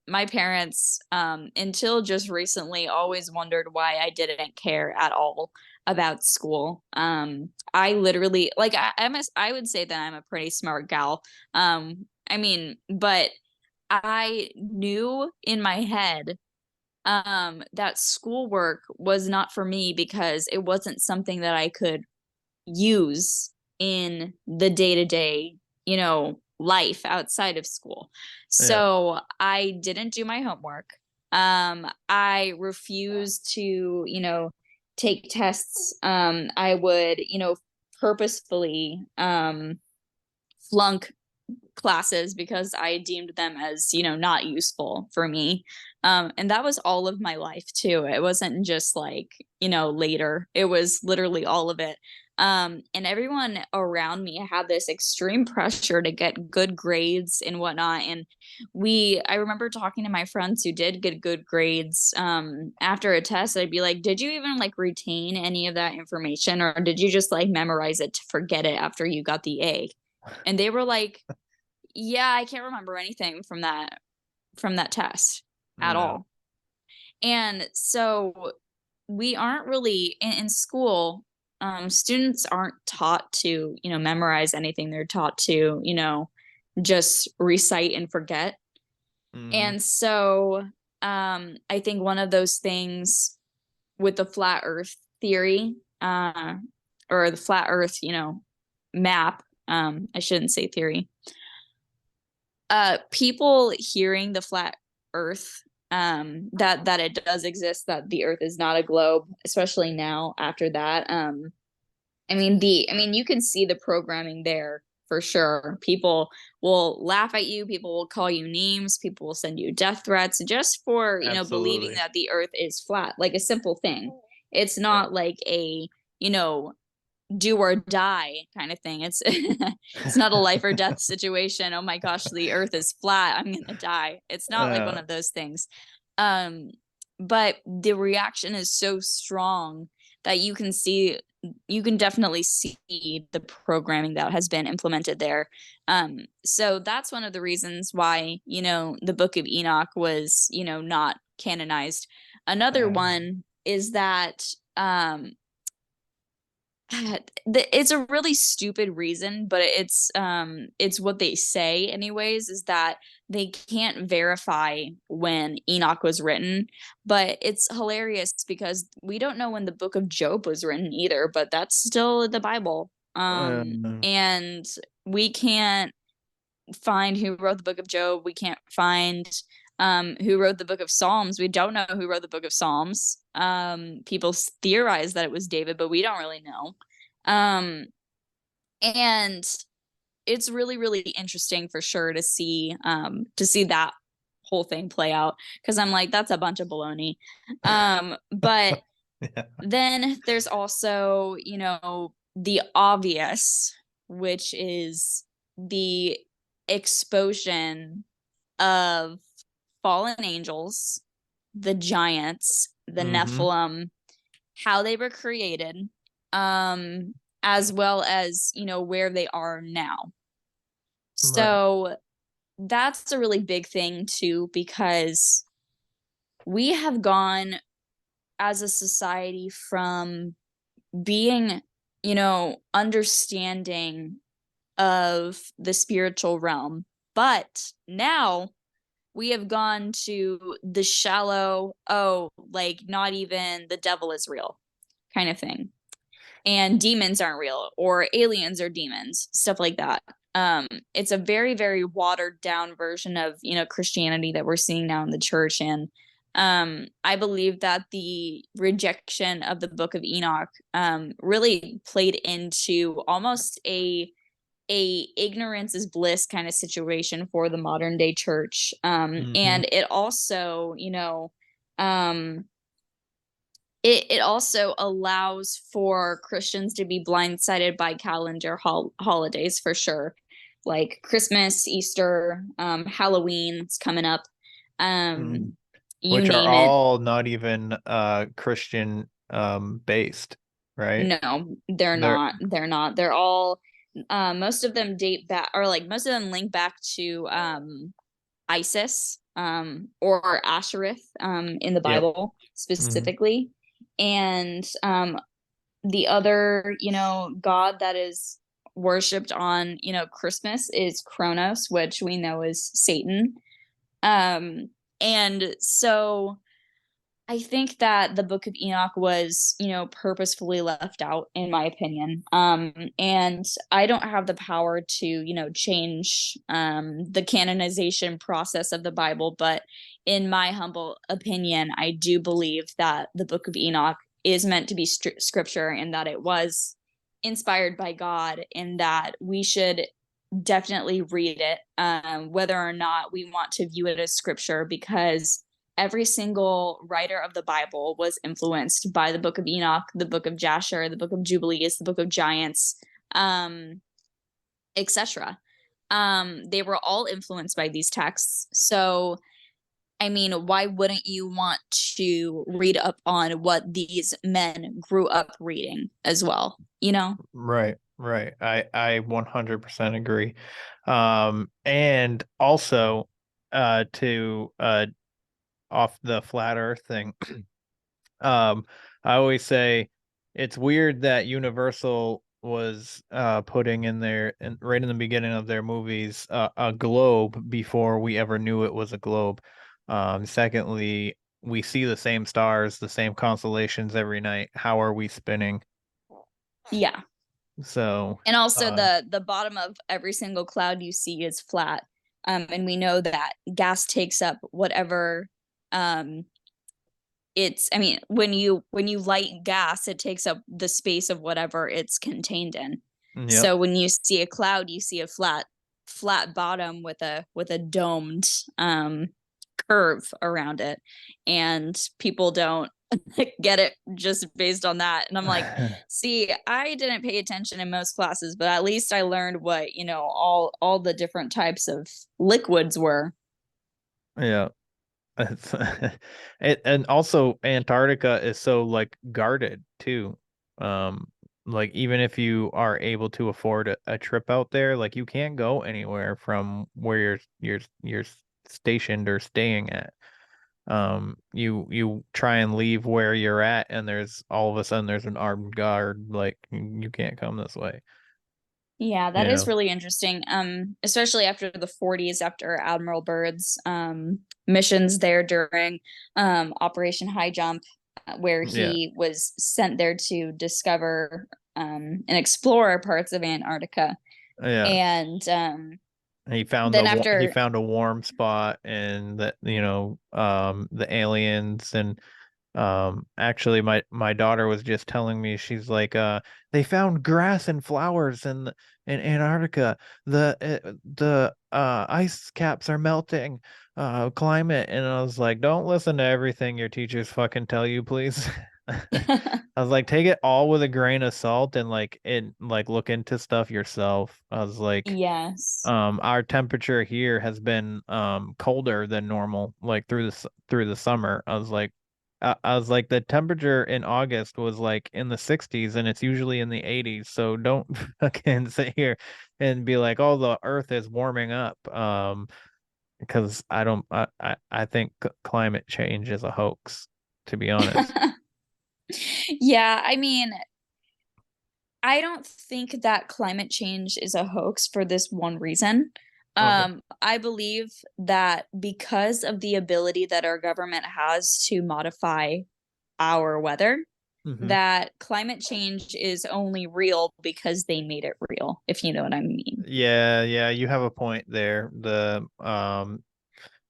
My parents, until just recently, always wondered why I didn't care at all about school. I literally, like, I would say that I'm a pretty smart gal. I mean, but I knew in my head that schoolwork was not for me because it wasn't something that I could use in the day-to-day, life outside of school. So I didn't do my homework. I refused to, take tests. I would, purposefully flunk classes because I deemed them as, not useful for me. And that was all of my life too. It wasn't just like, later. It was literally all of it. And everyone around me had this extreme pressure to get good grades and whatnot. And I remember talking to my friends who did get good grades. After a test, I'd be like, did you even like retain any of that information? Or did you just like memorize it to forget it after you got the A? And they were like, yeah, I can't remember anything from that test at all. And so we aren't really in school. Students aren't taught to, memorize anything. They're taught to, just recite and forget. And so I think one of those things with the flat earth theory, or the flat earth, map, I shouldn't say theory. People hearing the flat earth, that it does exist, that the earth is not a globe, especially now after that. You can see the programming there for sure. People will laugh at you, people will call you names, people will send you death threats just for, believing that the earth is flat, like a simple thing. It's not like a, do or die kind of thing. It's it's not a life or death situation. Oh my gosh, the earth is flat, I'm gonna die. It's not like one of those things. But the reaction is so strong that you can definitely see the programming that has been implemented there. So that's one of the reasons why, the Book of Enoch was, not canonized. Another one is that it's a really stupid reason, but it's what they say anyways, is that they can't verify when Enoch was written. But it's hilarious because we don't know when the Book of Job was written either, but that's still the Bible. And we can't find who wrote the Book of Job. We can't find who wrote the Book of Psalms. We don't know who wrote the Book of Psalms. People theorize that it was David, but we don't really know. And it's really, really interesting for sure to see that whole thing play out, because I'm like, that's a bunch of baloney. But then there's also, the obvious, which is the exposure of fallen angels, the giants, the Nephilim, how they were created, as well as, where they are now. So that's a really big thing too, because we have gone as a society from being, understanding of the spiritual realm, but now we have gone to the shallow, like not even the devil is real kind of thing, and demons aren't real, or aliens are demons, stuff like that. It's a very, very watered down version of, Christianity that we're seeing now in the church. And I believe that the rejection of the Book of Enoch really played into almost a ignorance is bliss kind of situation for the modern day church. And it also, it also allows for Christians to be blindsided by calendar holidays for sure, like Christmas, Easter, Halloween. It's coming up. Which are all not even Christian based, right? No, they're not. They're not. They're all most of them date back, or like most of them link back to Isis, or Ashereth, in the Bible specifically. And the other, god that is worshipped on, Christmas is Kronos, which we know is Satan. And so I think that the Book of Enoch was, purposefully left out, in my opinion. And I don't have the power to, change the canonization process of the Bible, but in my humble opinion, I do believe that the Book of Enoch is meant to be scripture, and that it was inspired by God, and that we should definitely read it, whether or not we want to view it as scripture, because every single writer of the Bible was influenced by the Book of Enoch, the Book of Jasher, the Book of Jubilees, the Book of Giants, etc. They were all influenced by these texts. So, why wouldn't you want to read up on what these men grew up reading as well? Right. I 100% agree. And also, to off the flat earth thing, I always say it's weird that Universal was putting in there, and right in the beginning of their movies, a globe before we ever knew it was a globe. Secondly, we see the same stars, the same constellations every night. How are we spinning? Yeah. So, and also the bottom of every single cloud you see is flat. And we know that gas takes up whatever it's I mean when you light gas, it takes up the space of whatever it's contained in. yep. So when you see a cloud, you see a flat bottom with a domed curve around it, and people don't get it just based on that. And I'm like, see, I didn't pay attention in most classes, but at least I learned what, all the different types of liquids were. Yeah. And also Antarctica is so like guarded too. Like even if you are able to afford a trip out there, like you can't go anywhere from where you're stationed or staying at. You try and leave where you're at, and there's all of a sudden there's an armed guard, like you can't come this way. Yeah, that is really interesting. Especially after the 40s, after Admiral Byrd's missions there during Operation High Jump, where he was sent there to discover and explore parts of Antarctica. Yeah. And he found he found a warm spot, and that the aliens. And actually my daughter was just telling me, she's like, they found grass and flowers in Antarctica. The ice caps are melting, climate. And I was like, don't listen to everything your teachers fucking tell you, please. I was like, take it all with a grain of salt, and look into stuff yourself. I was like, yes, our temperature here has been colder than normal, like through the summer. I was like, the temperature in August was like in the 60s, and it's usually in the 80s. So don't fucking sit here and be like, oh, the earth is warming up. Because I think climate change is a hoax, to be honest. Yeah, I mean, I don't think that climate change is a hoax for this one reason. Okay. I believe that because of the ability that our government has to modify our weather, that climate change is only real because they made it real, if you know what I mean. Yeah, you have a point there.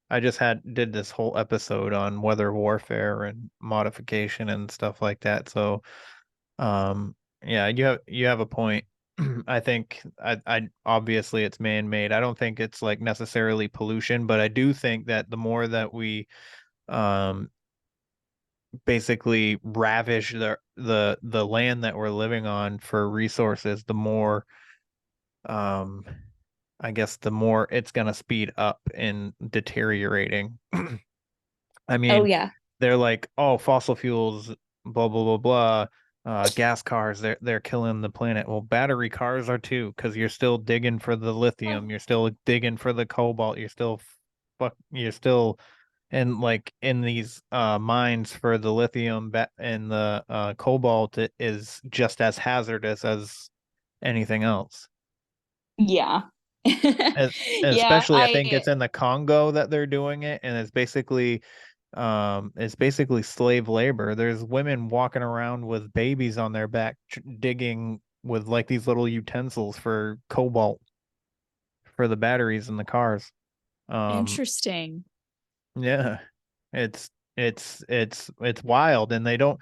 I just did this whole episode on weather warfare and modification and stuff like that. So, yeah, you have a point. I think I obviously it's man-made. I don't think it's like necessarily pollution, but I do think that the more that we basically ravish the land that we're living on for resources, the more I guess the more it's gonna speed up in deteriorating. I mean, Oh yeah. they're like, oh, fossil fuels, blah blah blah blah. Gas cars, they're killing the planet. Well, battery cars are too, because you're still digging for the lithium, you're still digging for the cobalt, you're still in these mines for the lithium, and the cobalt. It is just as hazardous as anything else. Yeah. And Yeah, especially I think it's in the Congo that they're doing it, and it's basically slave labor. There's women walking around with babies on their back digging with like these little utensils for cobalt for the batteries in the cars. Interesting. Yeah. It's wild, and they don't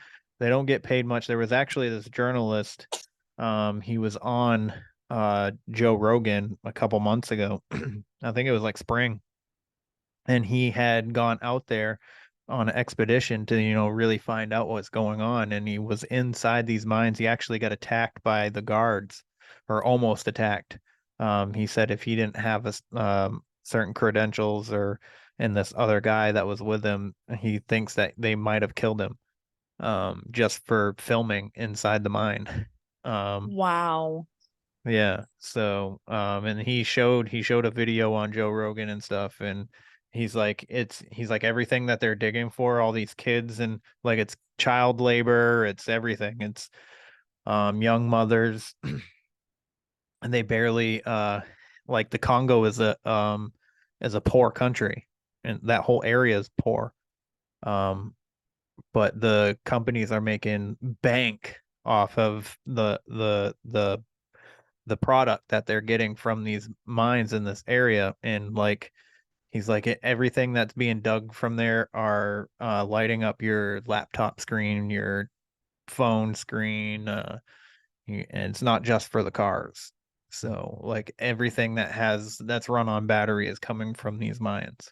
get paid much. There was actually this journalist, he was on Joe Rogan a couple months ago. I think it was like spring, and he had gone out there on an expedition to really find out what's going on, and he was inside these mines. He actually got attacked by the guards, or almost attacked. He said if he didn't have certain credentials, and this other guy that was with him, he thinks that they might have killed him just for filming inside the mine. Wow. Yeah. So, and he showed a video on Joe Rogan and stuff, and he's like, everything that they're digging for, all these kids, and like it's child labor, it's everything. It's young mothers, and they barely like the Congo is a poor country. and that whole area is poor. But the companies are making bank off of the product that they're getting from these mines in this area. And like he's like, everything that's being dug from there are lighting up your laptop screen, your phone screen, and it's not just for the cars. So like everything that's run on battery is coming from these mines.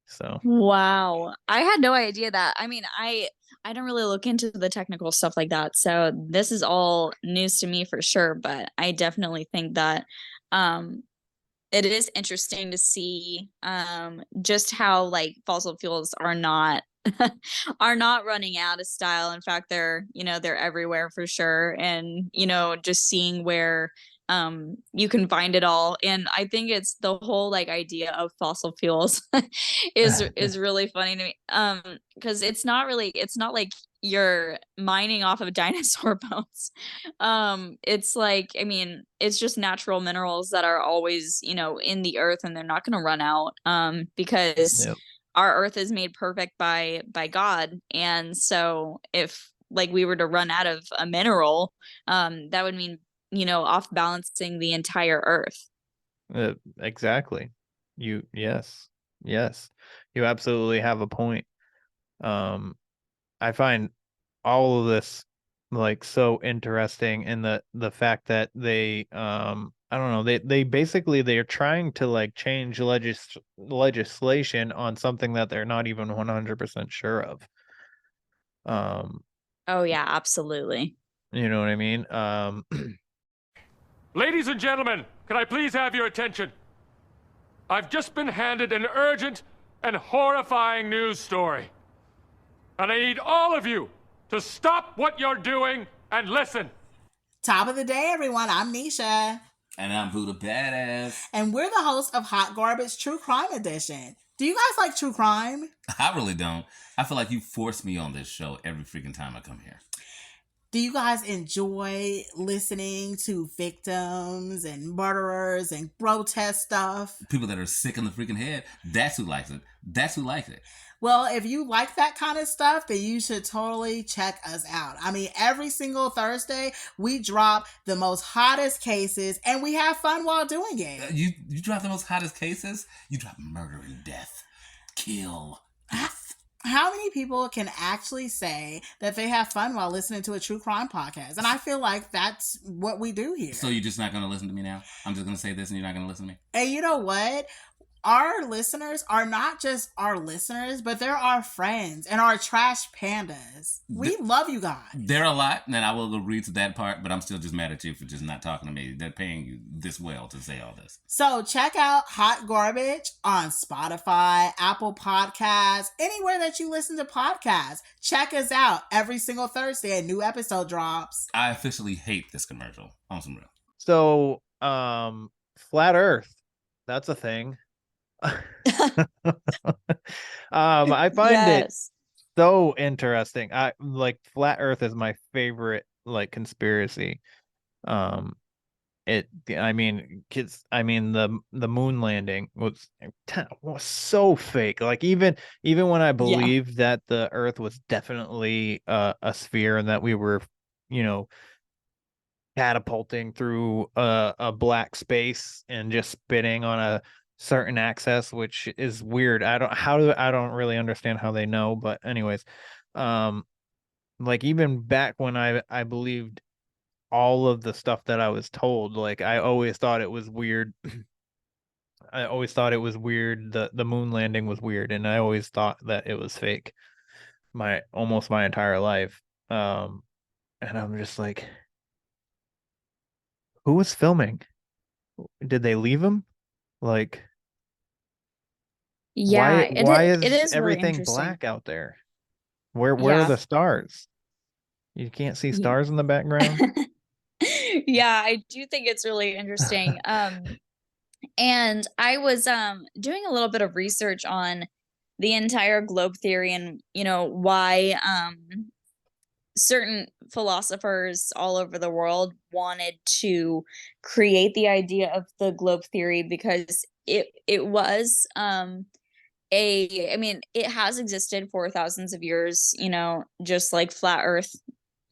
So Wow. I had no idea that. I mean, I don't really look into the technical stuff like that. So this is all news to me for sure, but I definitely think that um it is interesting to see just how like fossil fuels are not are not running out of style. In fact, they're everywhere for sure. And just seeing where you can find it all. And I think it's the whole like idea of fossil fuels is really funny to me. Because it's not like you're mining off of dinosaur bones. It's like, I mean, it's just natural minerals that are always, in the earth, and they're not going to run out. Because Yep. our earth is made perfect by God. And so if like we were to run out of a mineral, that would mean, off balancing the entire earth. Exactly. Yes. You absolutely have a point. I find all of this like so interesting, in the fact that they I don't know, they basically they're trying to like change legislation on something that they're not even 100% sure of. Oh yeah, absolutely. You know what I mean? Ladies and gentlemen, can I please have your attention? I've just been handed an urgent and horrifying news story. And I need all of you to stop what you're doing and listen. Top of the day, everyone. I'm Nisha. And I'm Buddha Badass. And we're the hosts of Hot Garbage True Crime Edition. Do you guys like true crime? I really don't. I feel like you force me on this show every freaking time I come here. Do you guys enjoy listening to victims and murderers and grotesque stuff? People that are sick in the freaking head. That's who likes it. That's who likes it. Well, if you like that kind of stuff, then you should totally check us out. I mean, every single Thursday, we drop the most hottest cases, and we have fun while doing it. You drop the most hottest cases? You drop murder and death. Kill. Death. How many people can actually say that they have fun while listening to a true crime podcast? And I feel like that's what we do here. So you're just not going to listen to me now? I'm just going to say this and you're not going to listen to me? And you know what? Our listeners are not just our listeners, but they're our friends and our trash pandas. We love you guys. They're a lot, and I will agree to that part, but I'm still just mad at you for just not talking to me. They're paying you this well to say all this. So check out Hot Garbage on Spotify, Apple Podcasts, anywhere that you listen to podcasts. Check us out every single Thursday. A new episode drops. I officially hate this commercial. On some real. So, flat Earth, that's a thing. I find it so interesting. I like flat Earth is my favorite like conspiracy. The moon landing was so fake. Like even when I believed that the Earth was definitely a sphere and that we were, catapulting through a black space and just spinning on a certain access, which is weird. I don't really understand how they know, but anyways, like even back when I believed all of the stuff that I was told, like I always thought it was weird. I always thought it was weird. The moon landing was weird, and I always thought that it was fake almost my entire life. And I'm just like, who was filming? Did they leave him? Like, yeah, why it is is everything really black out there? Where are the stars? You can't see stars in the background? Yeah, I do think it's really interesting. And I was doing a little bit of research on the entire globe theory and why certain philosophers all over the world wanted to create the idea of the globe theory, because it was I mean, it has existed for thousands of years, you know, just like flat Earth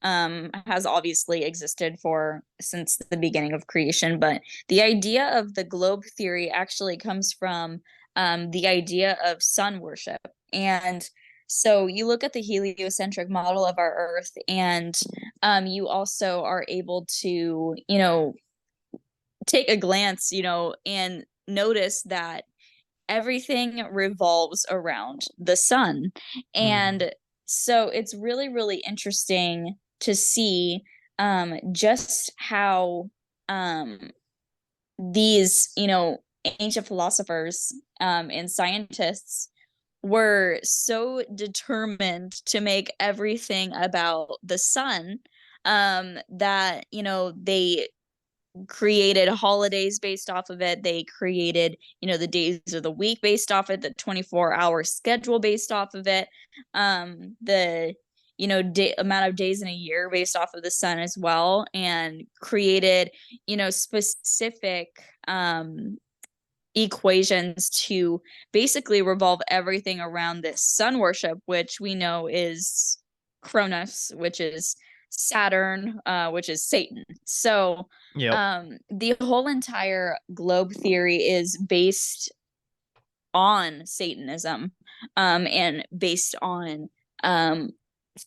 has obviously existed for since the beginning of creation. But the idea of the globe theory actually comes from the idea of sun worship. And so you look at the heliocentric model of our Earth, and you also are able to, you know, take a glance, you know, and notice that everything revolves around the sun. And so it's really, really interesting to see just how these, you know, ancient philosophers and scientists were so determined to make everything about the sun that, you know, they created holidays based off of it. They created, you know, the days of the week based off it, the 24-hour schedule based off of it, the, you know, amount of days in a year based off of the sun as well, and created, you know, specific equations to basically revolve everything around this sun worship, which we know is Cronus, which is Saturn, which is Satan. So the whole entire globe theory is based on Satanism, and based on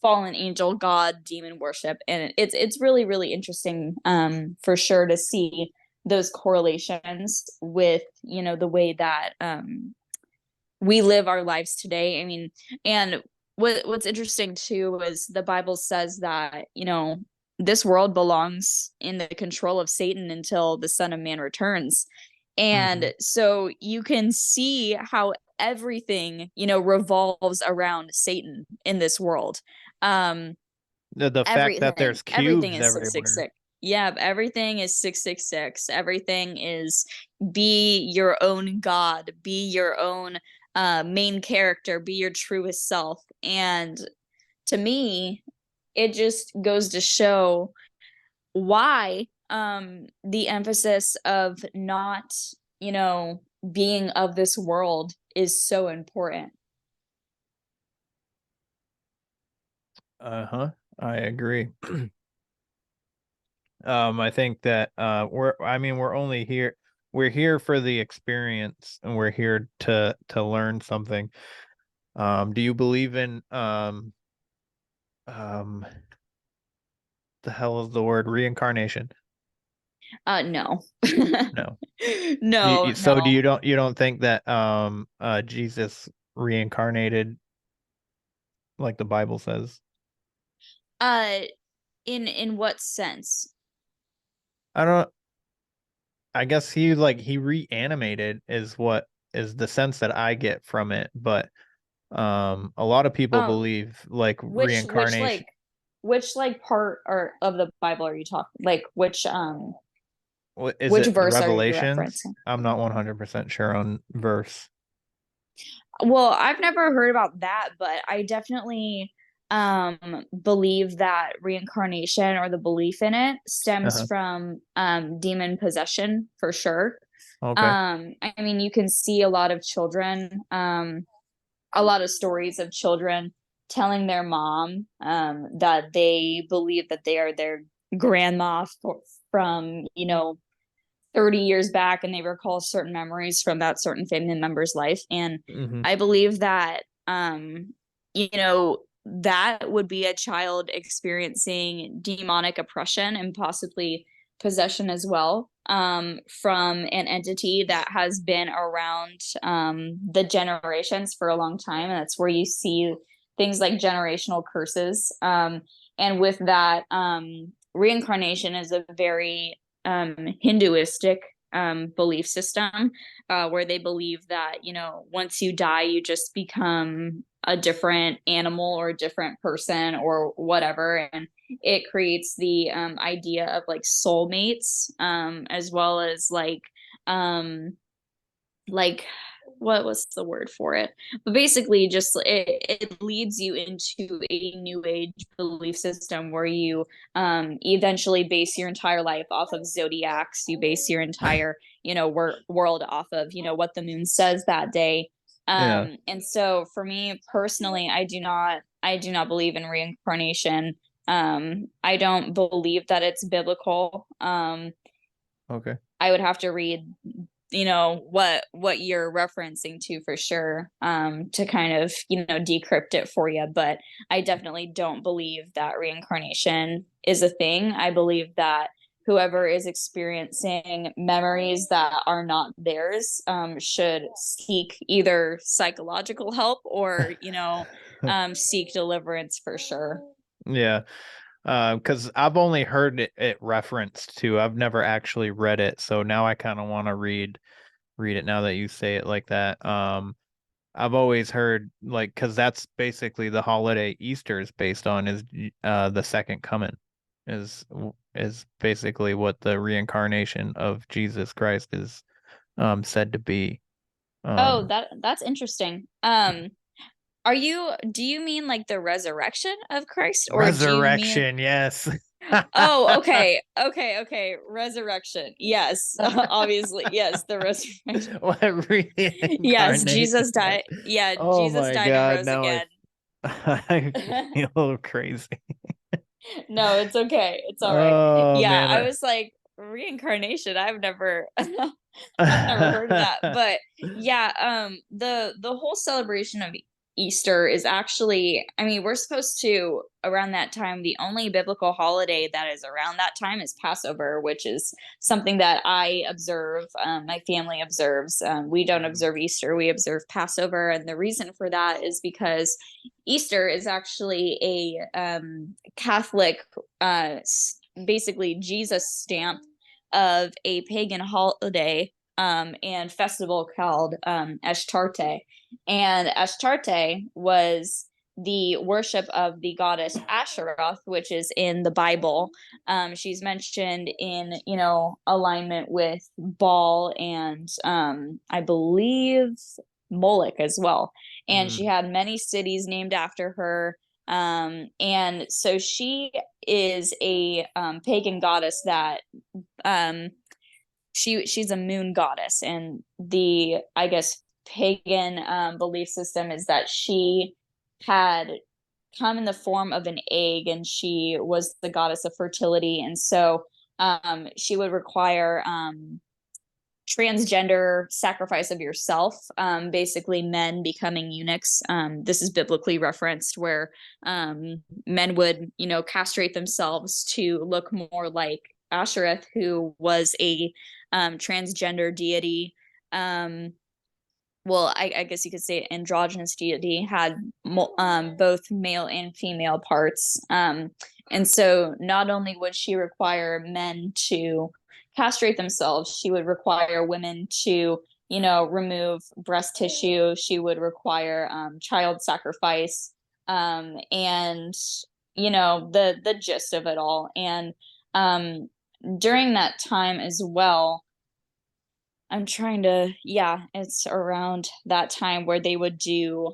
fallen angel, god, demon worship. And it's really, really interesting for sure to see those correlations with, you know, the way that we live our lives today. I mean, and what's interesting too is the Bible says that, you know, this world belongs in the control of Satan until the Son of Man returns. And so you can see how everything, you know, revolves around Satan in this world. The fact that there's everything cubes is everywhere. 666. Yeah, everything is 666. Everything is be your own God, be your own main character, be your truest self. And to me, it just goes to show why the emphasis of not, you know, being of this world is so important. I agree. I think that we're only here, we're here for the experience, and we're here to learn something. Do you believe in the hell is the word, reincarnation? No. No. No. So no. you don't think that Jesus reincarnated like the Bible says? In what sense? I guess he reanimated is what is the sense that I get from it, but a lot of people believe like reincarnation. Which part or of the Bible are you talking? Like which Is which it the verse are you Revelations? referencing? I'm not 100% sure on verse. Well, I've never heard about that, but I definitely believe that reincarnation, or the belief in it, stems from demon possession for sure. Okay. I mean, you can see a lot of children, a lot of stories of children telling their mom that they believe that they are their grandma from, you know, 30 years back, and they recall certain memories from that certain family member's life. And I believe that you know, that would be a child experiencing demonic oppression and possibly possession as well, from an entity that has been around the generations for a long time. And that's where you see things like generational curses. And with that, reincarnation is a very Hinduistic belief system, where they believe that, you know, once you die, you just become a different animal or a different person or whatever. And it creates the idea of like soulmates, as well as like what was the word for it, but basically just it leads you into a new age belief system where you eventually base your entire life off of zodiacs. You base your entire, you know, world off of, you know, what the moon says that day. Yeah. And so for me personally, I do not believe in reincarnation. I don't believe that it's biblical. Okay. I would have to read, what you're referencing to for sure, to kind of, decrypt it for you. But I definitely don't believe that reincarnation is a thing. I believe that whoever is experiencing memories that are not theirs, should seek either psychological help or, seek deliverance for sure. Yeah. Because I've only heard it referenced to. I've never actually read it, so now I kind of want to read it now that you say it like that. I've always heard because that's basically the holiday Easter is based on, is the second coming, is basically what the reincarnation of Jesus Christ is said to be. Oh, that's interesting. Do you mean like the resurrection of Christ, or do you mean? Resurrection, yes. Oh, okay. Resurrection. Yes. Obviously. Yes, the resurrection. What Yes, Jesus reincarnation? died. Yeah, Oh Jesus my died and God, rose now again. I feel crazy. No, it's okay. It's all right. Oh Yeah, man. I was like, reincarnation. I've never I've never heard of that. But yeah, the whole celebration of Easter is actually, I mean, we're supposed to, around that time, the only biblical holiday that is around that time is Passover, which is something that I observe, my family observes. We don't observe Easter, we observe Passover. And the reason for that is because Easter is actually a Catholic, basically Jesus stamp of a pagan holiday, and festival called, Ashtarte. And Ashtarte was the worship of the goddess Asheroth, which is in the Bible. She's mentioned in, alignment with Baal and, I believe, Moloch as well. And she had many cities named after her. And so she is a, pagan goddess that, she's a moon goddess, and the, I guess, pagan, belief system is that she had come in the form of an egg, and she was the goddess of fertility. And so, she would require, transgender sacrifice of yourself, basically men becoming eunuchs. This is biblically referenced, where, men would, castrate themselves to look more like Ashereth, who was a, transgender deity. Well, I guess you could say androgynous deity, had both male and female parts. And so not only would she require men to castrate themselves, she would require women to, remove breast tissue. She would require, child sacrifice, and, the gist of it all. And, during that time as well, it's around that time where they would do,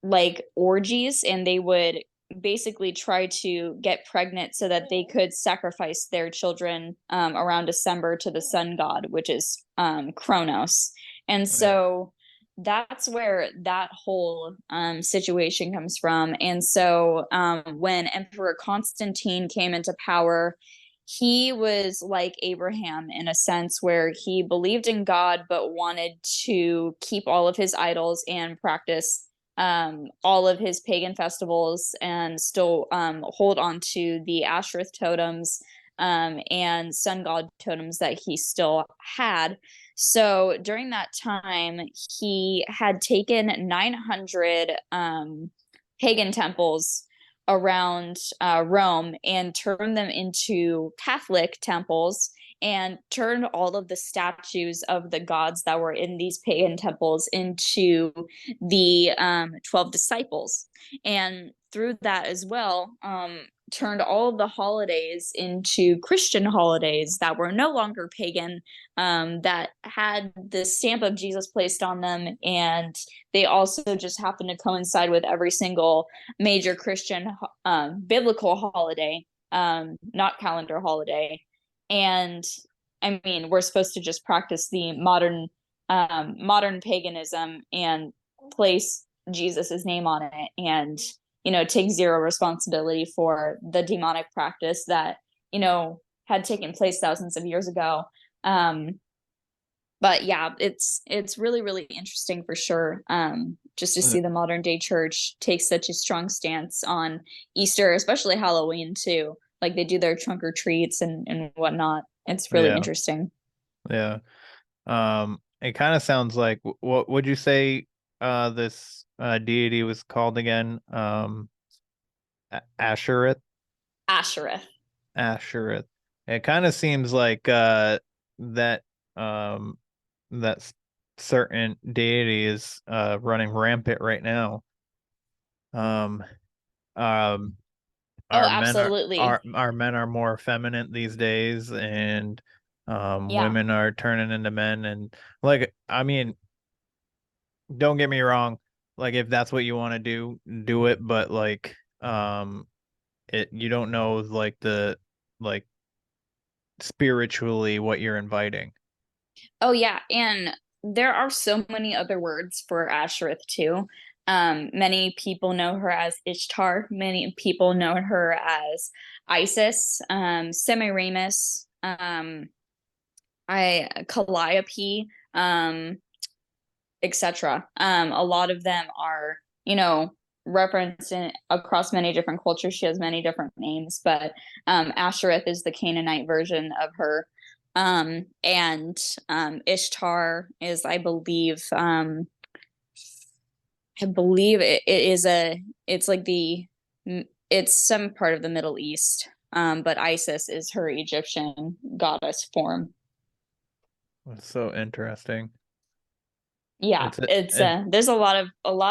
like orgies, and they would basically try to get pregnant so that they could sacrifice their children, around December to the sun god, which is, Kronos. And so that's where that whole, situation comes from. And so, when Emperor Constantine came into power, he was like Abraham in a sense, where he believed in God but wanted to keep all of his idols and practice, all of his pagan festivals, and still, hold on to the Ashereth totems, and sun god totems that he still had. So during that time, he had taken 900, pagan temples around, Rome, and turned them into Catholic temples, and turned all of the statues of the gods that were in these pagan temples into the, 12 disciples. And through that as well, turned all of the holidays into Christian holidays that were no longer pagan, that had the stamp of Jesus placed on them. And they also just happen to coincide with every single major Christian, biblical holiday, not calendar holiday. And I mean, we're supposed to just practice the modern, modern paganism and place Jesus's name on it, and take zero responsibility for the demonic practice that had taken place thousands of years ago. But yeah, it's really, really interesting for sure. Just to see the modern day church take such a strong stance on Easter, especially Halloween too. Like they do their trunk or treats and whatnot. It's really interesting. Yeah. It kind of sounds like, what would you say this deity was called again? Ashereth? Ashereth. Ashereth. It kind of seems like that that certain deity is running rampant right now. Absolutely. Our men are more effeminate these days, and women are turning into men, and like, I mean, don't get me wrong, like if that's what you want to do it, but like you don't know like the like spiritually what you're inviting. Oh yeah, and there are so many other words for Ashereth too. Many people know her as Ishtar. Many people know her as Isis, Semiramis, Calliope, etc. A lot of them are, referenced across many different cultures. She has many different names, but Ashereth is the Canaanite version of her. And Ishtar is, I believe it's some part of the Middle East. But Isis is her Egyptian goddess form. That's so interesting. Yeah, there's a lot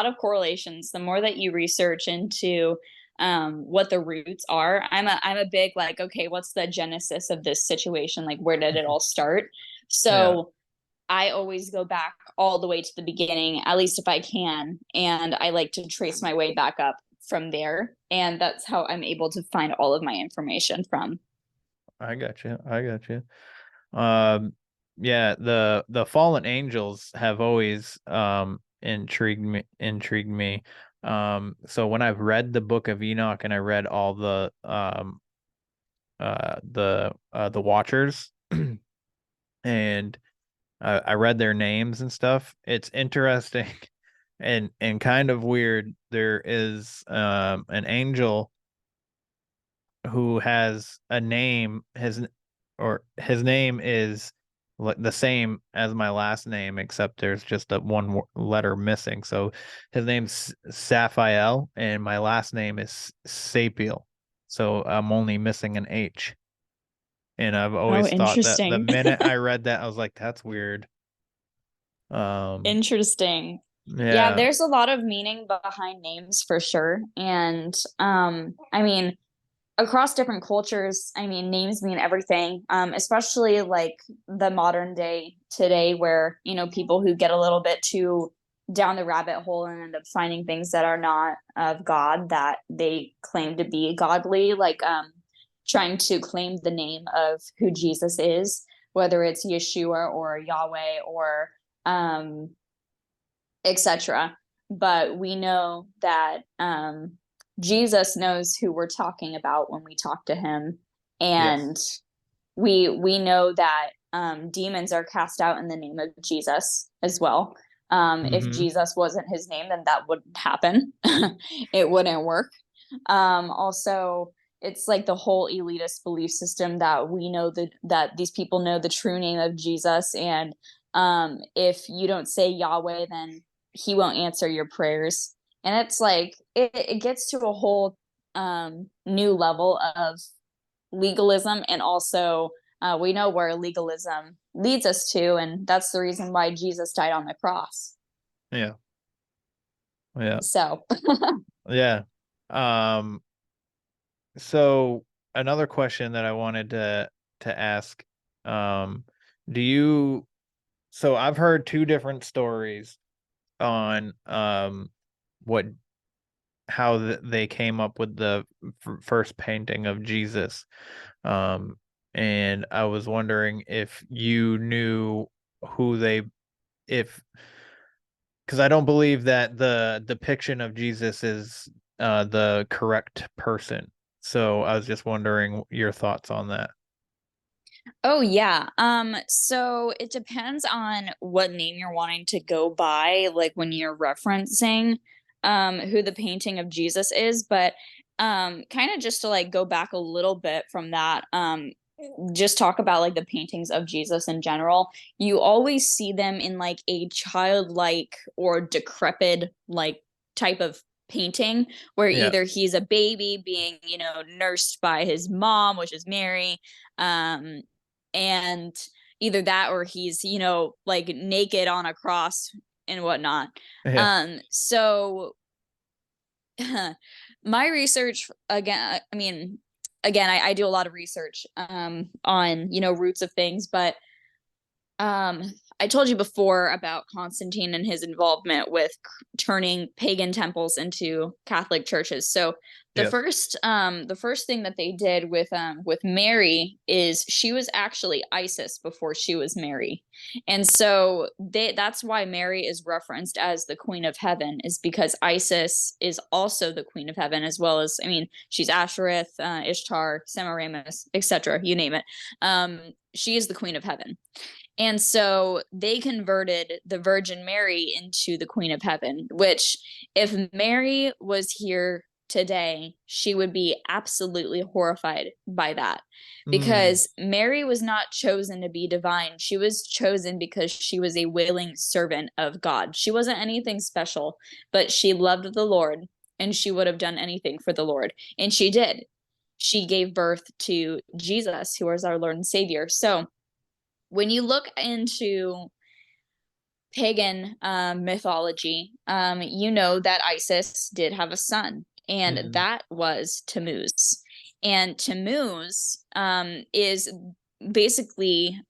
of correlations. The more that you research into what the roots are, I'm a big like, okay, what's the genesis of this situation? Like, where did it all start? So I always go back all the way to the beginning, at least if I can, and I like to trace my way back up from there, and that's how I'm able to find all of my information from. I got you. Yeah, the fallen angels have always intrigued me. So when I've read the Book of Enoch and I read all the Watchers and I read their names and stuff, it's interesting and kind of weird. There is an angel who has a name, his name is like the same as my last name, except there's just a one letter missing. So his name's Saphiel, and my last name is Sapiel. So I'm only missing an H. And I've always thought that the minute I read that, I was like, that's weird. Interesting. Yeah, there's a lot of meaning behind names for sure. And I mean, across different cultures, I mean, names mean everything, especially like the modern day today where, people who get a little bit too down the rabbit hole and end up finding things that are not of God that they claim to be godly, like trying to claim the name of who Jesus is, whether it's Yeshua or Yahweh or etc. But we know that Jesus knows who we're talking about when we talk to him, and we know that demons are cast out in the name of Jesus as well. If Jesus wasn't his name, then that wouldn't happen. It wouldn't work. Also, it's like the whole elitist belief system that we know that these people know the true name of Jesus, and if you don't say Yahweh, then he won't answer your prayers. And it's like it gets to a whole new level of legalism, and also we know where legalism leads us to, and that's the reason why Jesus died on the cross. Yeah. So yeah. So another question that I wanted to ask, so I've heard two different stories on how they came up with the first painting of Jesus, and I was wondering if you knew because I don't believe that the depiction of Jesus is the correct person. So I was just wondering your thoughts on that. Oh yeah. So it depends on what name you're wanting to go by, like when you're referencing who the painting of Jesus is, but kind of just to like go back a little bit from that, just talk about like the paintings of Jesus in general. You always see them in like a childlike or decrepit like type of painting where Yeah. either he's a baby being, you know, nursed by his mom, which is Mary, and either that or he's, you know, like naked on a cross and whatnot. Yeah. So my research again, I mean, again, I do a lot of research on, you know, roots of things, but I told you before about Constantine and his involvement with turning pagan temples into Catholic churches. So the Yes. first thing that they did with Mary is she was actually Isis before she was Mary. And so that's why Mary is referenced as the Queen of Heaven, is because Isis is also the Queen of Heaven, as well as, I mean, she's Ashereth, Ishtar, Semiramis, etc. You name it. She is the Queen of Heaven. And so they converted the Virgin Mary into the Queen of Heaven, which if Mary was here today, she would be absolutely horrified by that, because Mary was not chosen to be divine. She was chosen because she was a willing servant of God. She wasn't anything special, but she loved the Lord and she would have done anything for the Lord. And she did. She gave birth to Jesus, who is our Lord and Savior. So when you look into pagan mythology, you know that Isis did have a son, and that was Tammuz. And Tammuz is basically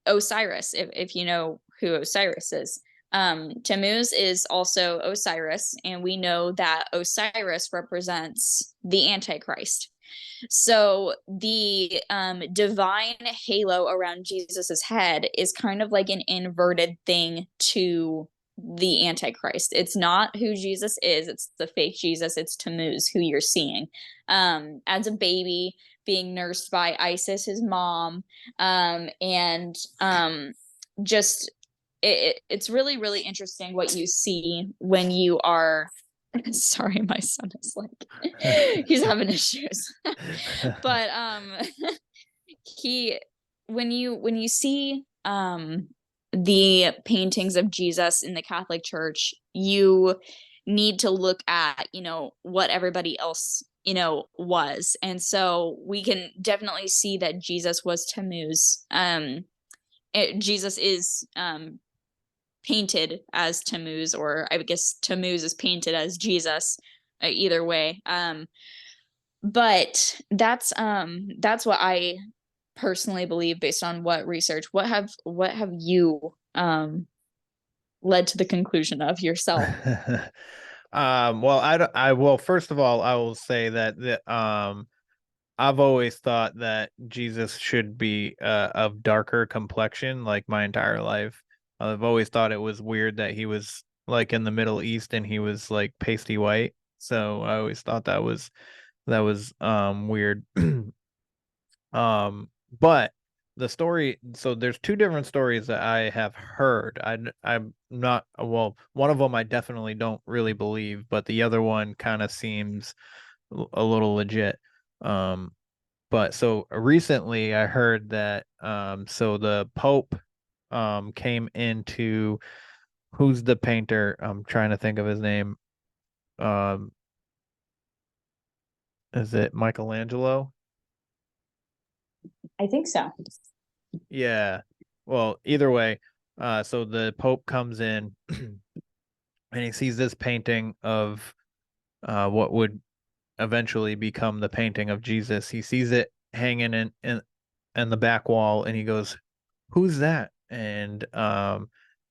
Osiris, if you know who Osiris is. Tammuz is also Osiris, and we know that Osiris represents the Antichrist. So the divine halo around Jesus's head is kind of like an inverted thing to the Antichrist. It's not who Jesus is, it's the fake Jesus, it's Tammuz who you're seeing. As a baby, being nursed by Isis, his mom, and just it's really, really interesting what you see when you are sorry, my son is like he's having issues. But he when you see the paintings of Jesus in the Catholic Church, you need to look at, you know, what everybody else, you know, was. And so we can definitely see that Jesus was Tammuz. Jesus is painted as Tammuz, or I guess Tammuz is painted as Jesus, either way. But that's what I personally believe based on what research. What have you led to the conclusion of yourself? Well, well, first of all, I will say that I've always thought that Jesus should be of darker complexion, like my entire life. I've always thought it was weird that he was like in the Middle East and he was like pasty white. So I always thought that was weird. But the story, so there's two different stories that I have heard. I'm not, well, one of them I definitely don't really believe, but the other one kind of seems a little legit. But so recently I heard that so the Pope came into, who's the painter? I'm trying to think of his name. Is it Michelangelo? I think so. Yeah. Well, either way, so the Pope comes in and he sees this painting of what would eventually become the painting of Jesus. He sees it hanging in the back wall and he goes, "Who's that?" And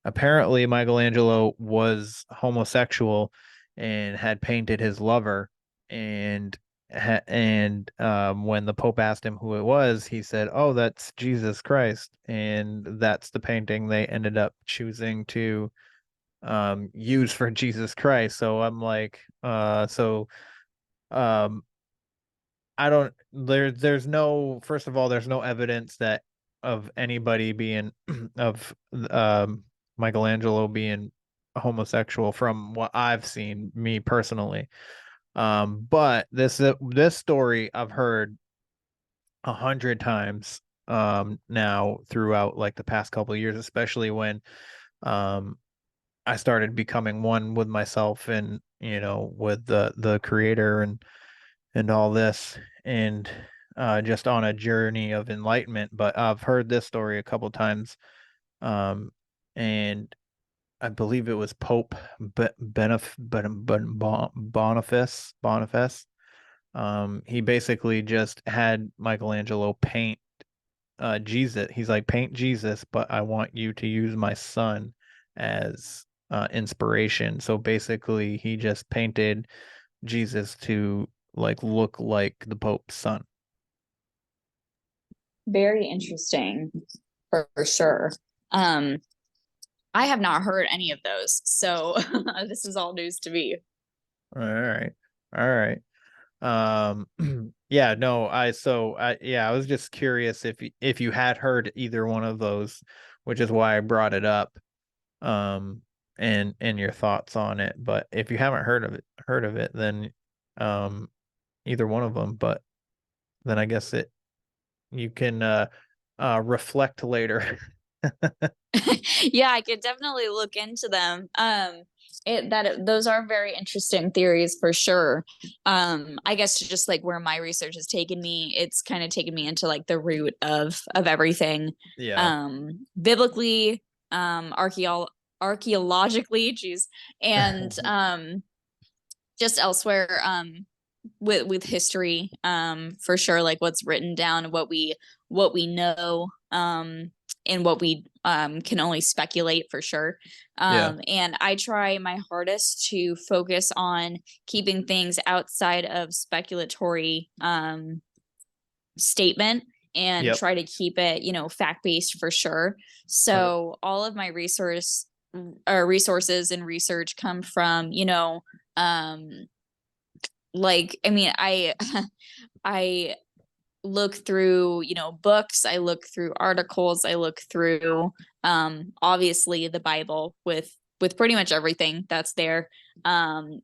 apparently Michelangelo was homosexual and had painted his lover, and And when the Pope asked him who it was, he said, "Oh, that's Jesus Christ," and that's the painting they ended up choosing to use for Jesus Christ. So I'm like, um, I don't. There's no. First of all, there's no evidence that of anybody being of Michelangelo being homosexual from what I've seen, me personally. But this story I've heard 100 times now throughout like the past couple of years, especially when um I started becoming one with myself and with the creator and all this, and just on a journey of enlightenment. But I've heard this story a couple times, and I believe it was Pope Boniface. He basically just had Michelangelo paint Jesus. He's like, paint Jesus, but I want you to use my son as inspiration. So basically, he just painted Jesus to like look like the Pope's son. Very interesting, for sure. I have not heard any of those, so this is all news to me. All right, all right. Yeah, no, I was just curious if you had heard either one of those, which is why I brought it up. And your thoughts on it. But if you haven't heard of it, then either one of them. But then I guess you can reflect later. Yeah, I could definitely look into them. Those are very interesting theories for sure. I guess just like where my research has taken me, it's kind of taken me into like the root of everything. Yeah. Biblically, archaeologically, geez, and just elsewhere, with history, for sure, like what's written down, what we know, and what we can only speculate for sure. And I try my hardest to focus on keeping things outside of speculatory statement and try to keep it, fact-based for sure. So all of my resources and research come from, like, I mean, I look through, books, I look through articles, I look through obviously the Bible with pretty much everything that's there. And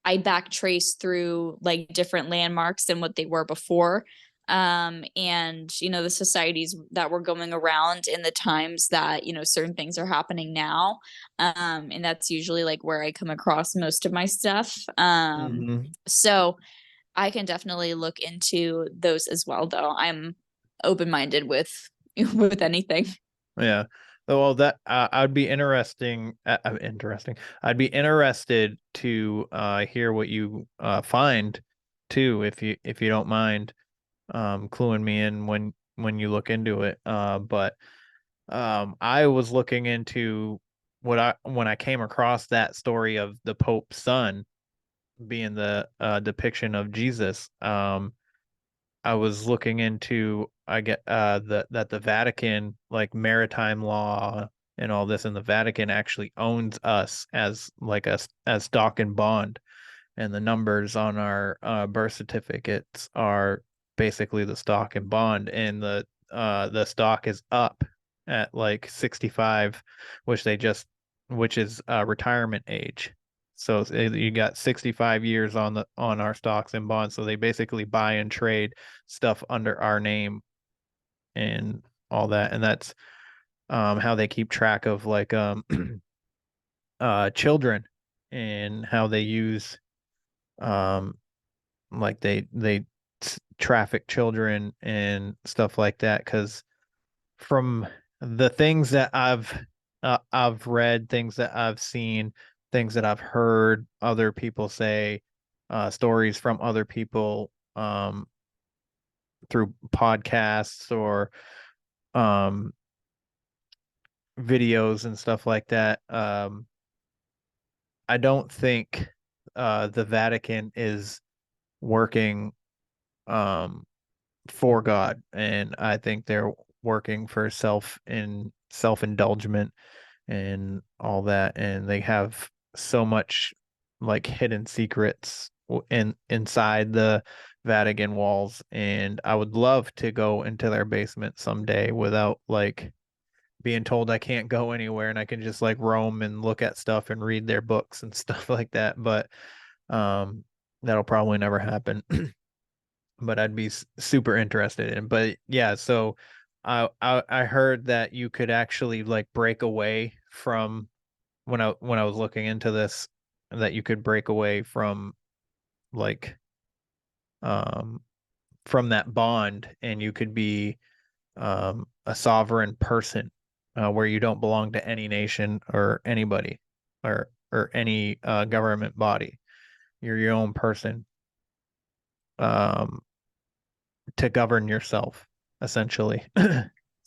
I backtrace through like different landmarks and what they were before. And the societies that were going around in the times that certain things are happening now, and that's usually like where I come across most of my stuff. So I can definitely look into those as well, though. I'm open-minded with with anything. Yeah. Well, that I'd be interesting. I'd be interested to hear what you find too, if you don't mind cluing me in when you look into it. But I was looking into when I came across that story of the Pope's son being the depiction of Jesus. I was looking into that the Vatican, like maritime law and all this, and the Vatican actually owns us as like as stock and bond, and the numbers on our birth certificates are basically the stock and bond, and the stock is up at like 65, which is retirement age. So you got 65 years on our stocks and bonds. So they basically buy and trade stuff under our name and all that. And that's how they keep track of like children and how they use like they traffic children and stuff like that. Because from the things that I've read, things that I've seen, things that I've heard other people say, stories from other people through podcasts or videos and stuff like that. I don't think the Vatican is working for God, and I think they're working for self-indulgence and all that, and they have so much like hidden secrets inside the Vatican walls, and I would love to go into their basement someday without like being told I can't go anywhere, and I can just like roam and look at stuff and read their books and stuff like that. But that'll probably never happen. But I'd be super interested in. But yeah, so I heard that you could actually like break away from when I was looking into this, that you could break away from like from that bond, and you could be a sovereign person where you don't belong to any nation or anybody or any government body. You're your own person. To govern yourself, essentially. So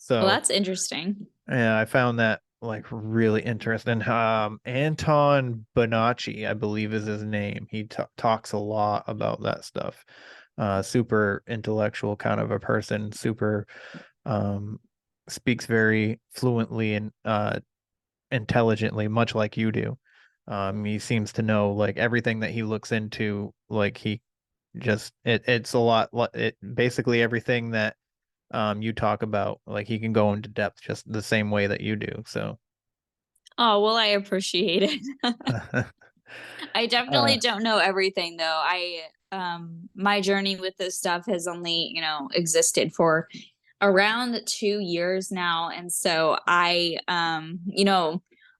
Well, that's interesting. yeah, I found that like really interesting. Anton Bonacci, I believe is his name. He talks a lot about that stuff. Super intellectual kind of a person, super speaks very fluently and intelligently, much like you do. He seems to know like everything that he looks into, like he just it's a lot, it basically everything that you talk about, like he can go into depth just the same way that you do. So Oh, well, I appreciate it. I definitely don't know everything though. My journey with this stuff has only, existed for around 2 years now. And so I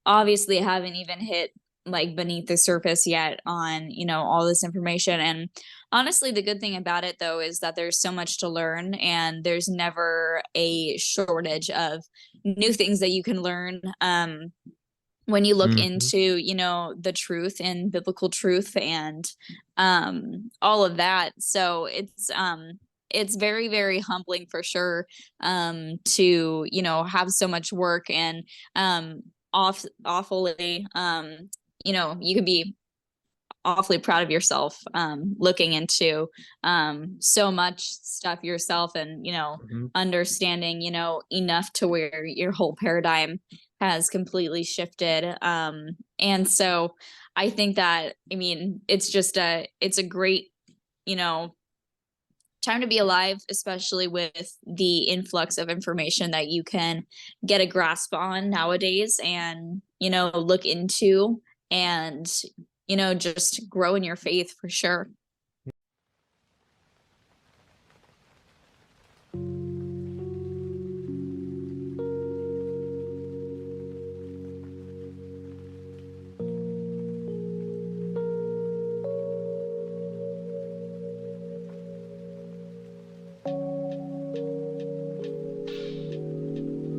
obviously haven't even hit like beneath the surface yet on, all this information. And honestly, the good thing about it though is that there's so much to learn, and there's never a shortage of new things that you can learn. When you look into, the truth and biblical truth and all of that. So it's very, very humbling for sure to, have so much work and awfully, you can be awfully proud of yourself looking into so much stuff yourself and, understanding, enough to where your whole paradigm has completely shifted. And so I think that, it's just it's a great, time to be alive, especially with the influx of information that you can get a grasp on nowadays and, look into and, just grow in your faith for sure.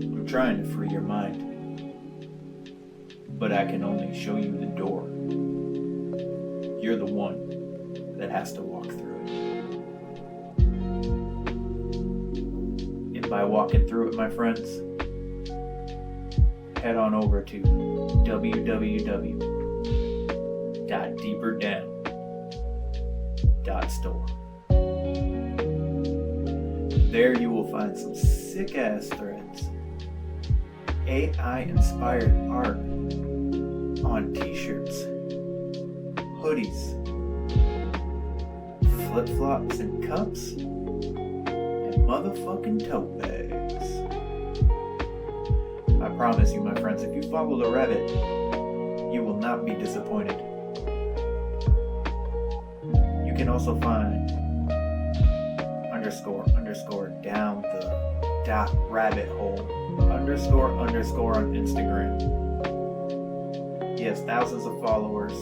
I'm trying to free your mind, but I can only show you the door. You're the one that has to walk through it. And by walking through it, my friends, head on over to www.deeperdown.store. There you will find some sick-ass threads, AI-inspired art on t-shirts, hoodies, flip-flops and cups, and motherfucking tote bags. I promise you, my friends, if you follow the rabbit, you will not be disappointed. You can also find _ down the dot rabbit hole _ on Instagram. He has thousands of followers,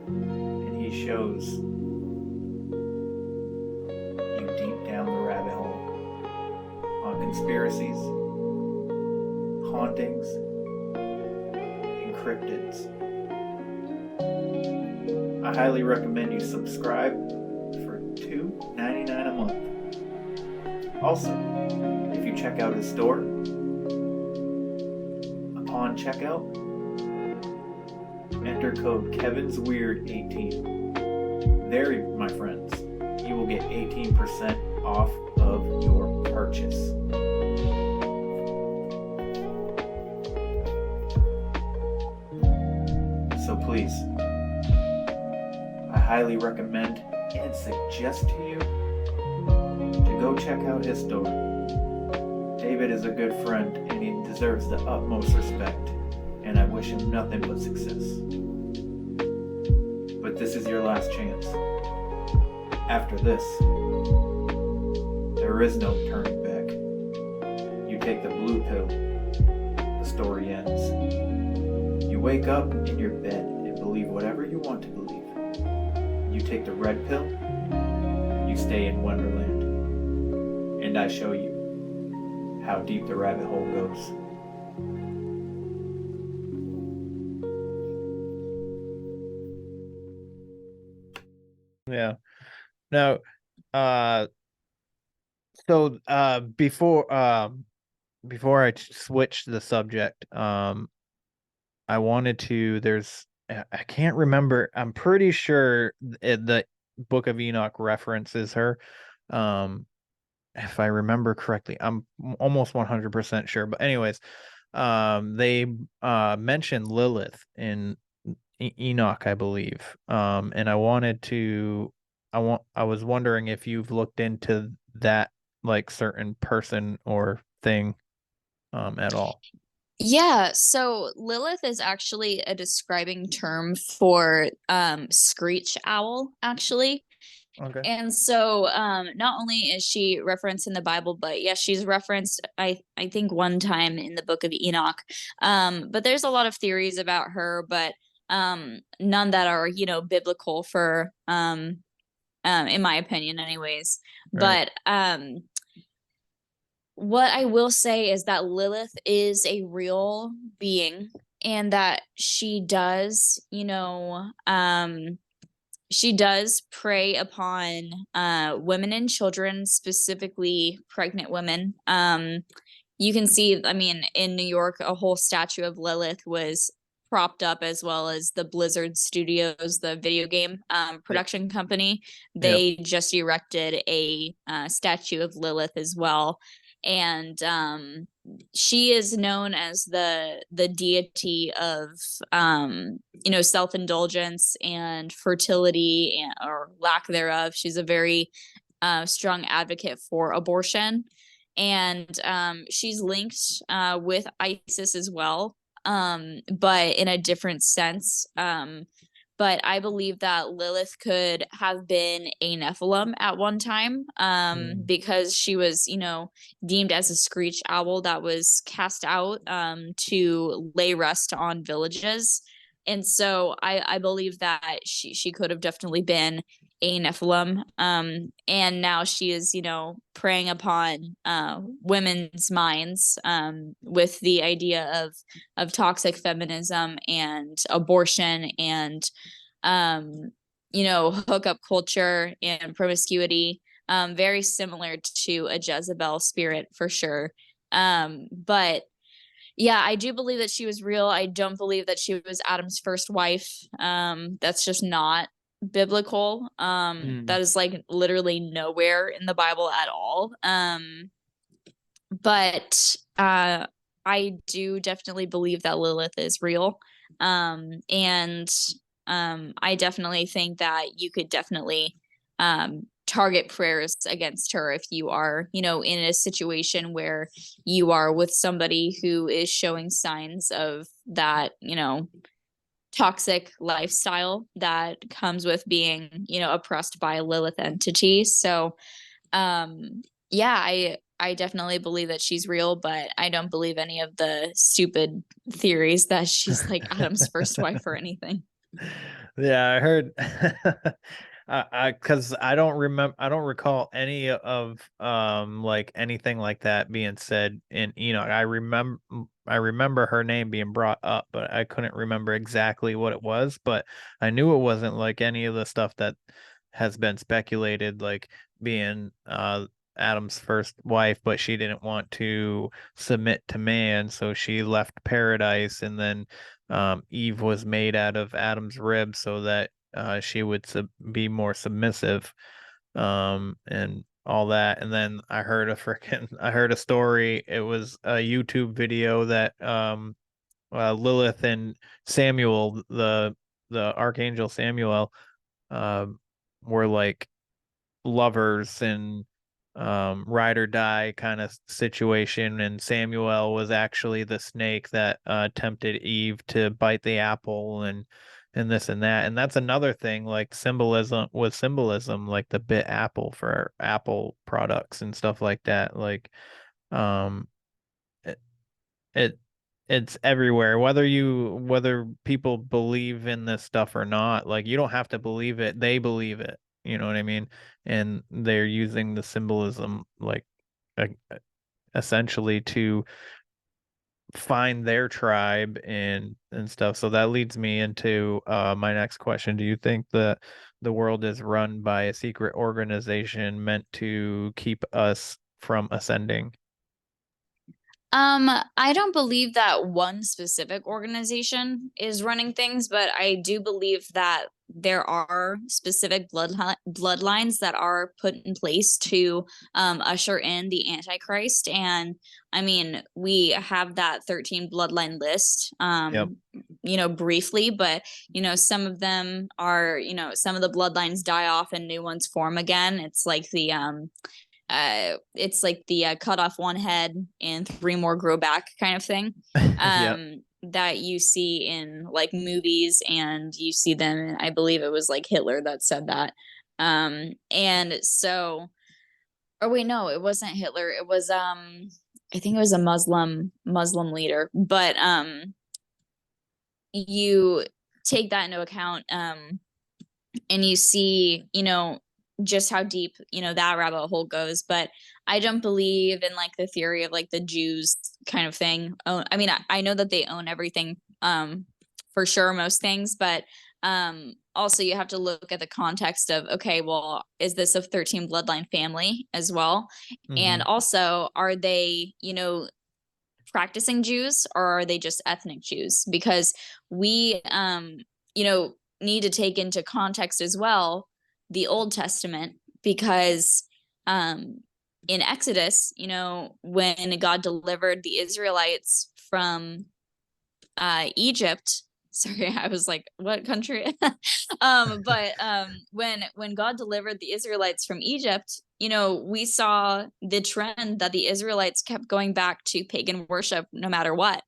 and he shows you deep down the rabbit hole on conspiracies, hauntings, and cryptids. I highly recommend you subscribe for $2.99 a month. Also, if you check out his store, upon checkout, enter enter code KevinsWeird18. There, my friends, you will get 18% off of your purchase. So please, I highly recommend and suggest to you to go check out his store. David is a good friend and he deserves the utmost respect, and I wish him nothing but success. But this is your last chance. After this, there is no turning back. You take the blue pill, the story ends. You wake up in your bed and believe whatever you want to believe. You take the red pill, you stay in Wonderland. And I show you how deep the rabbit hole goes. Yeah. Now, before I switch the subject, I wanted to. I can't remember. I'm pretty sure the Book of Enoch references her. If I remember correctly, I'm almost 100% sure. But anyways, they mentioned Lilith in Enoch, I believe. And I was wondering if you've looked into that, like, certain person or thing at all. Yeah, so Lilith is actually a describing term for screech owl, actually. Okay. And so not only is she referenced in the Bible, but yeah, she's referenced I think one time in the Book of Enoch. But there's a lot of theories about her, but none that are, biblical for in my opinion anyways. Right. But what I will say is that Lilith is a real being, and that she does, she does prey upon women and children, specifically pregnant women. You can see, I mean, in New York, a whole statue of Lilith was propped up, as well as the Blizzard Studios, the video game production company. They just erected a statue of Lilith as well. And she is known as the deity of self-indulgence and fertility, or lack thereof. She's a very strong advocate for abortion, and she's linked with ISIS as well, but in a different sense. But I believe that Lilith could have been a Nephilim at one time, because she was, deemed as a screech owl that was cast out to lay rest on villages. And so I believe that she could have definitely been a Nephilim. And now she is, preying upon women's minds with the idea of toxic feminism and abortion and hookup culture and promiscuity. Very similar to a Jezebel spirit for sure. But yeah, I do believe that she was real. I don't believe that she was Adam's first wife. That's just not biblical. That is like literally nowhere in the Bible at all. But I do definitely believe that Lilith is real. And I definitely think that you could definitely target prayers against her if you are, in a situation where you are with somebody who is showing signs of that, toxic lifestyle that comes with being, oppressed by a Lilith entity. So, yeah, I definitely believe that she's real, but I don't believe any of the stupid theories that she's like Adam's first wife or anything. Yeah, I heard. Because I don't recall any of like anything like that being said in Enoch. I remember her name being brought up, but I couldn't remember exactly what it was. But I knew it wasn't like any of the stuff that has been speculated, like being Adam's first wife, but she didn't want to submit to man, so she left paradise, and then Eve was made out of Adam's rib so that she would be more submissive, and all that. And then I heard a story. It was a YouTube video that Lilith and Samuel, the archangel Samuel, were like lovers and ride or die kind of situation, and Samuel was actually the snake that tempted Eve to bite the apple, and this and that. And that's another thing, like symbolism, like the bit apple for Apple products and stuff like that. Like um it, it it's everywhere, whether people believe in this stuff or not. Like, you don't have to believe it, they believe it, you know what I mean? And they're using the symbolism, like, uh, essentially to find their tribe and stuff. So that leads me into my next question. Do you think that the world is run by a secret organization meant to keep us from ascending? I don't believe that one specific organization is running things, but I do believe that there are specific bloodlines that are put in place to usher in the Antichrist. And I mean, we have that 13 bloodline list, Yep. Briefly, but, some of them are, some of the bloodlines die off and new ones form again. It's like the cut off one head and 3 more grow back kind of thing. Yep. That you see in like movies, and you see them, I believe it was like Hitler that said that. And so, or wait, no, it wasn't Hitler. It was I think it was a Muslim leader. But you take that into account, and you see, just how deep, that rabbit hole goes. But I don't believe in like the theory of like the Jews kind of thing. I mean, I know that they own everything, for sure, most things, but also you have to look at the context of, okay, well, is this a 13 bloodline family as well? And also, are they, practicing Jews, or are they just ethnic Jews? Because we need to take into context as well the Old Testament, because in Exodus, when God delivered the Israelites from Egypt, sorry, I was like, what country? But when God delivered the Israelites from Egypt, we saw the trend that the Israelites kept going back to pagan worship no matter what.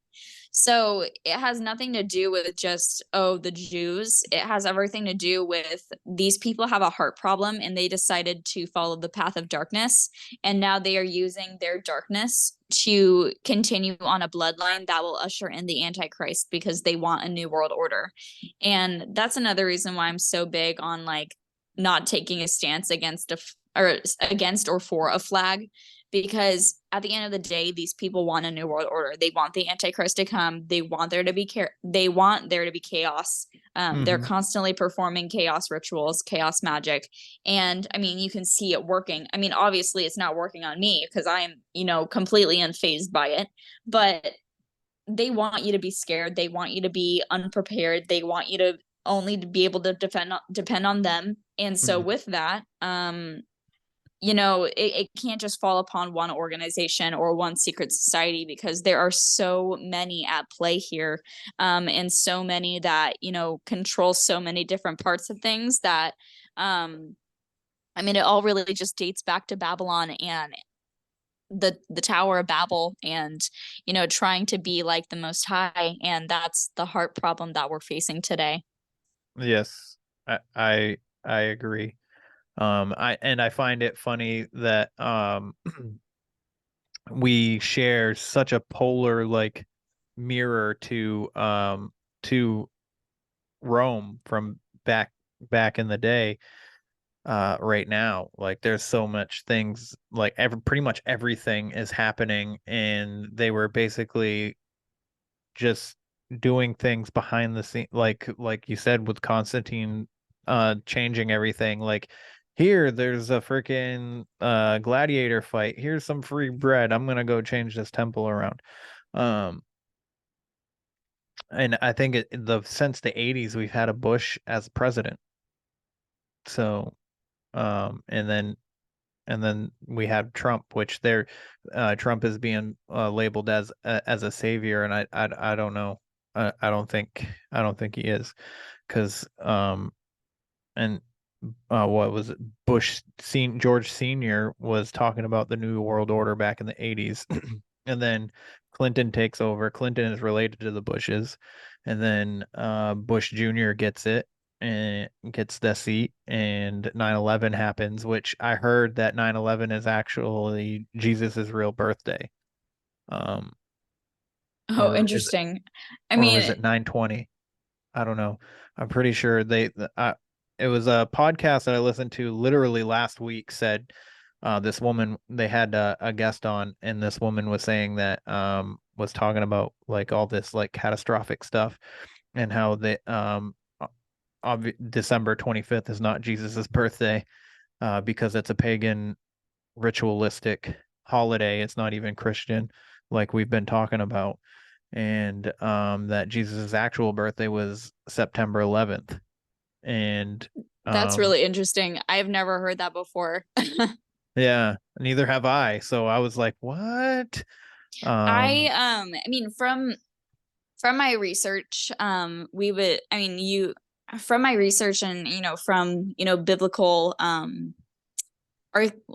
So it has nothing to do with just, the Jews. It has everything to do with these people have a heart problem, and they decided to follow the path of darkness. And now they are using their darkness to continue on a bloodline that will usher in the Antichrist, because they want a new world order. And that's another reason why I'm so big on like not taking a stance against or for a flag, because at the end of the day, these people want a new world order. They want the Antichrist to come. They want there to be chaos. They're constantly performing chaos rituals, chaos magic. And I mean, you can see it working. I mean, obviously it's not working on me because I'm, completely unfazed by it, but they want you to be scared. They want you to be unprepared. They want you to only to be able to depend on them. And so with that, it can't just fall upon one organization or one secret society, because there are so many at play here, and so many that, control so many different parts of things that, I mean, it all really just dates back to Babylon and the Tower of Babel, and, trying to be like the Most High. And that's the heart problem that we're facing today. Yes, I agree. I find it funny that we share such a polar like mirror to Rome from back in the day. Right now, like, there's so much things, like pretty much everything is happening, and they were basically just doing things behind the scene, like you said, with Constantine changing everything. Like, here there's a freaking gladiator fight, here's some free bread, I'm gonna go change this temple around. and I think since the 80s we've had a Bush as president. So, and then we have Trump, which Trump is being labeled as a savior, and I don't know. I don't think he is, because and what was it? George Senior was talking about the New World Order back in the 80s, and then Clinton takes over. Clinton is related to the Bushes, and then Bush Jr. gets it and gets the seat, and 9/11 happens, which I heard that 9/11 is actually Jesus's real birthday. Oh, Or interesting. I or was mean, it 9/20? I don't know. I'm pretty sure it was a podcast that I listened to literally last week, said this woman, they had a guest on, and this woman was saying that was talking about like all this like catastrophic stuff, and how December 25th is not Jesus's birthday, because it's a pagan ritualistic holiday. It's not even Christian, like we've been talking about, and that Jesus's actual birthday was September 11th. And that's really interesting. I've never heard that before. yeah, neither have I. So I was like, what? I mean, from my research, from my research, and from biblical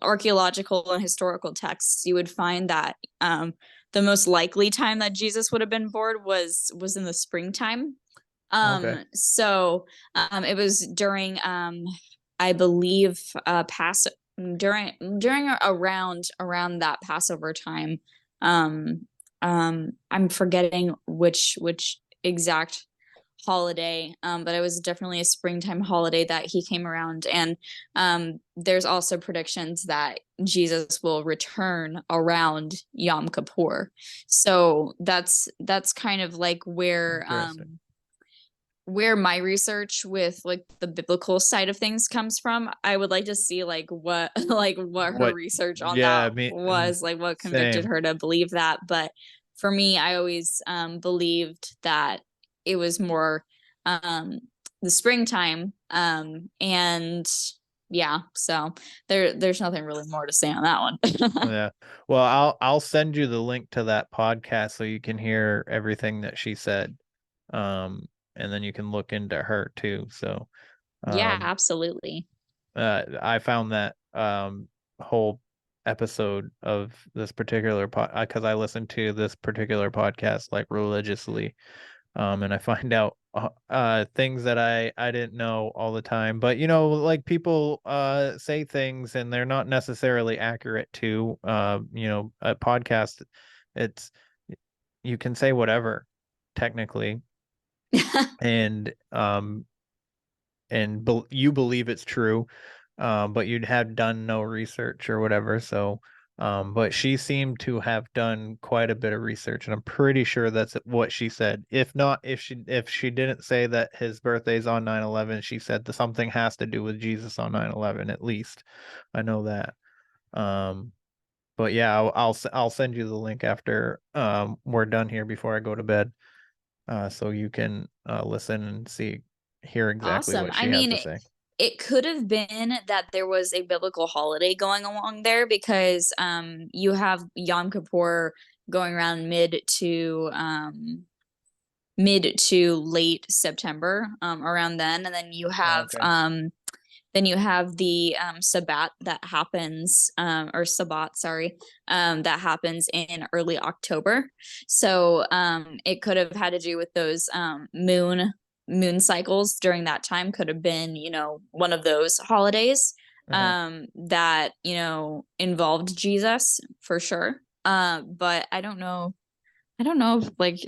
archaeological and historical texts, you would find that the most likely time that Jesus would have been born was in the springtime. Okay. So it was during I believe during around that Passover time. I'm forgetting which exact holiday, but it was definitely a springtime holiday that he came around. And there's also predictions that Jesus will return around Yom Kippur. So that's kind of like where my research with like the biblical side of things comes from. I would like to see like what her research on that was, like what convicted her to believe that. But for me, I always believed that it was more the springtime, and yeah, so there's nothing really more to say on that one. Yeah. Well, I'll send you the link to that podcast so you can hear everything that she said. And then you can look into her too. So yeah, absolutely. I found that whole episode of this particular because I listened to this particular podcast like religiously, and I find out things that I didn't know all the time. But like people say things and they're not necessarily accurate too. A podcast, you can say whatever technically, and you believe it's true, but you'd have done no research or whatever. So, but she seemed to have done quite a bit of research, and I'm pretty sure that's what she said. If not, if she didn't say that his birthday's on 9/11, she said that something has to do with Jesus on 9/11 at least. I know that. But yeah, I'll send you the link after we're done here before I go to bed, so you can listen and hear exactly Awesome. what she has to say. It could have been that there was a biblical holiday going along there, because you have Yom Kippur going around mid to late September, around then, and then you have the Sabbat that happens, or Sabbat, sorry, that happens in early October. So it could have had to do with those moon cycles during that time. Could have been one of those holidays that involved Jesus for sure. But I don't know if, like,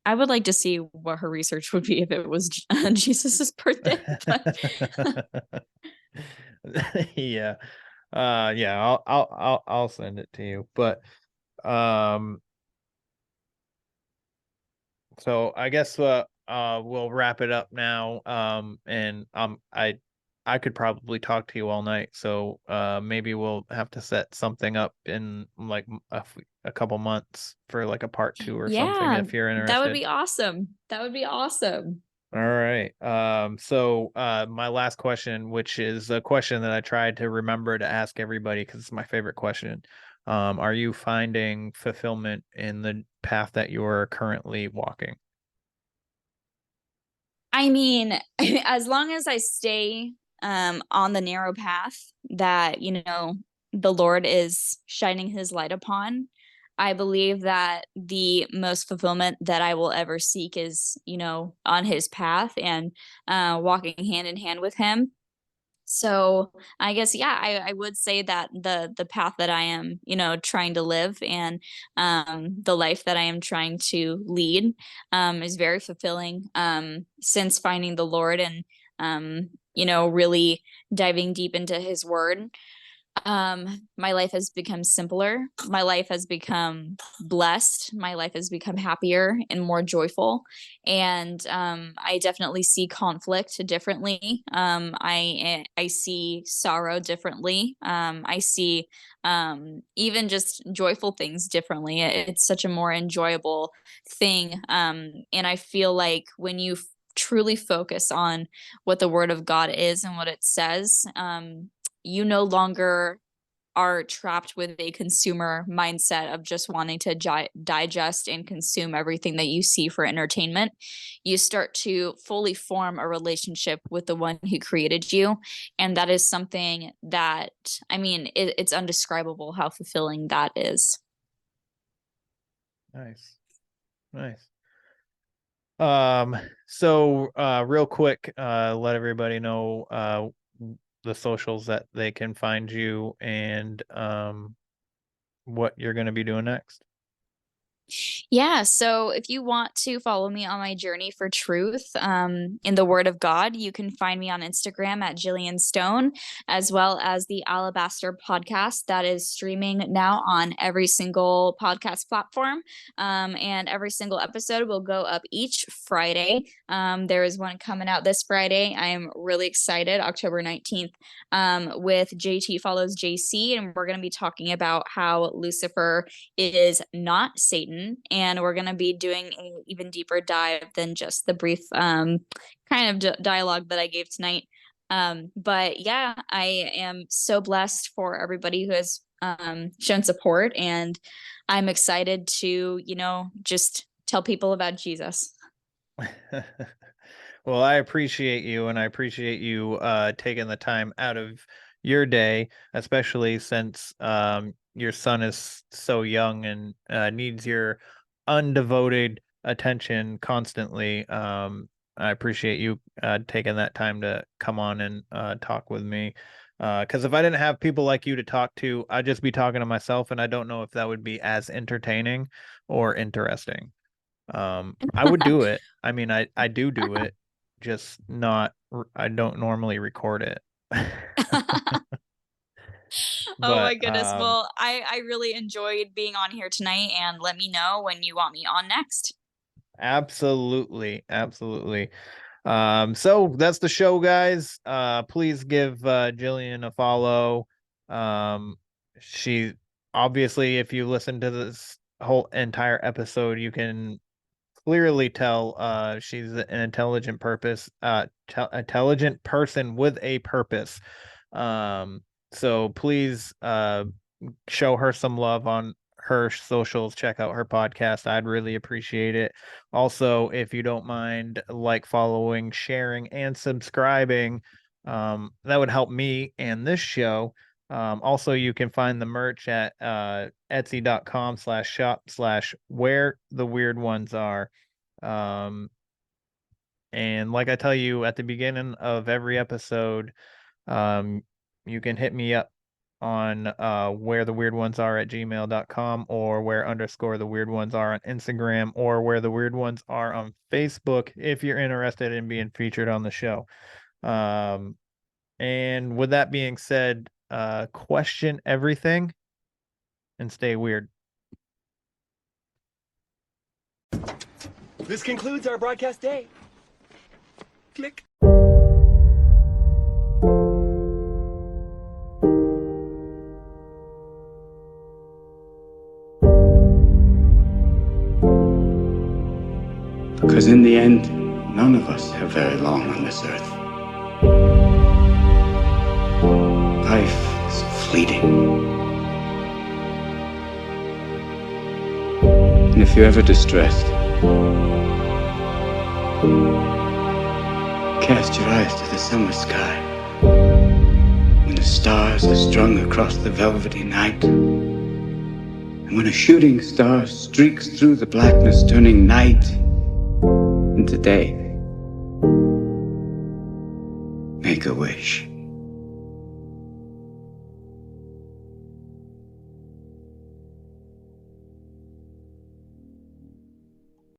I would like to see what her research would be if it was Jesus's birthday. Yeah. Yeah, I'll send it to you. But so I guess we'll wrap it up now. And I could probably talk to you all night. So maybe we'll have to set something up in like a couple months for like a part 2 or something Yeah, if you're that would interested. be awesome. That would be awesome. All right. So my last question, which is a question that I tried to remember to ask everybody because it's my favorite question. Are you finding fulfillment in the path that you're currently walking? I mean, as long as I stay on the narrow path that, the Lord is shining his light upon, I believe that the most fulfillment that I will ever seek is, on his path and walking hand in hand with him. So I guess, yeah, I would say that the path that I am, trying to live and the life that I am trying to lead is very fulfilling since finding the Lord and really diving deep into his word. My life has become simpler. My life has become blessed. My life has become happier and more joyful. And I definitely see conflict differently. I see sorrow differently. I see even just joyful things differently. It's such a more enjoyable thing. And I feel like when you truly focus on what the word of God is and what it says, you no longer are trapped with a consumer mindset of just wanting to digest and consume everything that you see for entertainment. You start to fully form a relationship with the one who created you. And that is something that, I mean, it's undescribable how fulfilling that is. Nice. So real quick, let everybody know the socials that they can find you and what you're going to be doing next. Yeah, so if you want to follow me on my journey for truth in the Word of God, you can find me on Instagram at Gillyan Stone, as well as the Alabaster Podcast that is streaming now on every single podcast platform. And every single episode will go up each Friday. There is one coming out this Friday. I am really excited, October 19th, with JT Follows JC, and we're going to be talking about how Lucifer is not Satan, and we're going to be doing an even deeper dive than just the brief kind of dialogue that I gave tonight. But yeah, I am so blessed for everybody who has shown support, and I'm excited to, just tell people about Jesus. Well, I appreciate you, and I appreciate you taking the time out of your day, especially since your son is so young and needs your undevoted attention constantly. I appreciate you taking that time to come on and talk with me. Because if I didn't have people like you to talk to, I'd just be talking to myself, and I don't know if that would be as entertaining or interesting. I would do it. I mean, I do it, just not. I don't normally record it. Oh my goodness. Well, I really enjoyed being on here tonight, and let me know when you want me on next. Absolutely. So that's the show, guys. Please give Gillyan a follow. She obviously, if you listen to this whole entire episode, you can clearly tell she's an intelligent intelligent person with a purpose. So please show her some love on her socials. Check out her podcast. I'd really appreciate it. Also, if you don't mind, following, sharing, and subscribing, that would help me and this show. Also, you can find the merch at etsy.com/shop/where the weird ones are. And like I tell you at the beginning of every episode, you can hit me up on where the weird ones are at gmail.com, or where_the weird ones are on Instagram, or where the weird ones are on Facebook if you're interested in being featured on the show. And with that being said, question everything and stay weird. This concludes our broadcast day. Click. Because in the end, none of us have very long on this earth. Life is fleeting. And if you're ever distressed, cast your eyes to the summer sky. When the stars are strung across the velvety night, and when a shooting star streaks through the blackness, turning night into day, make a wish.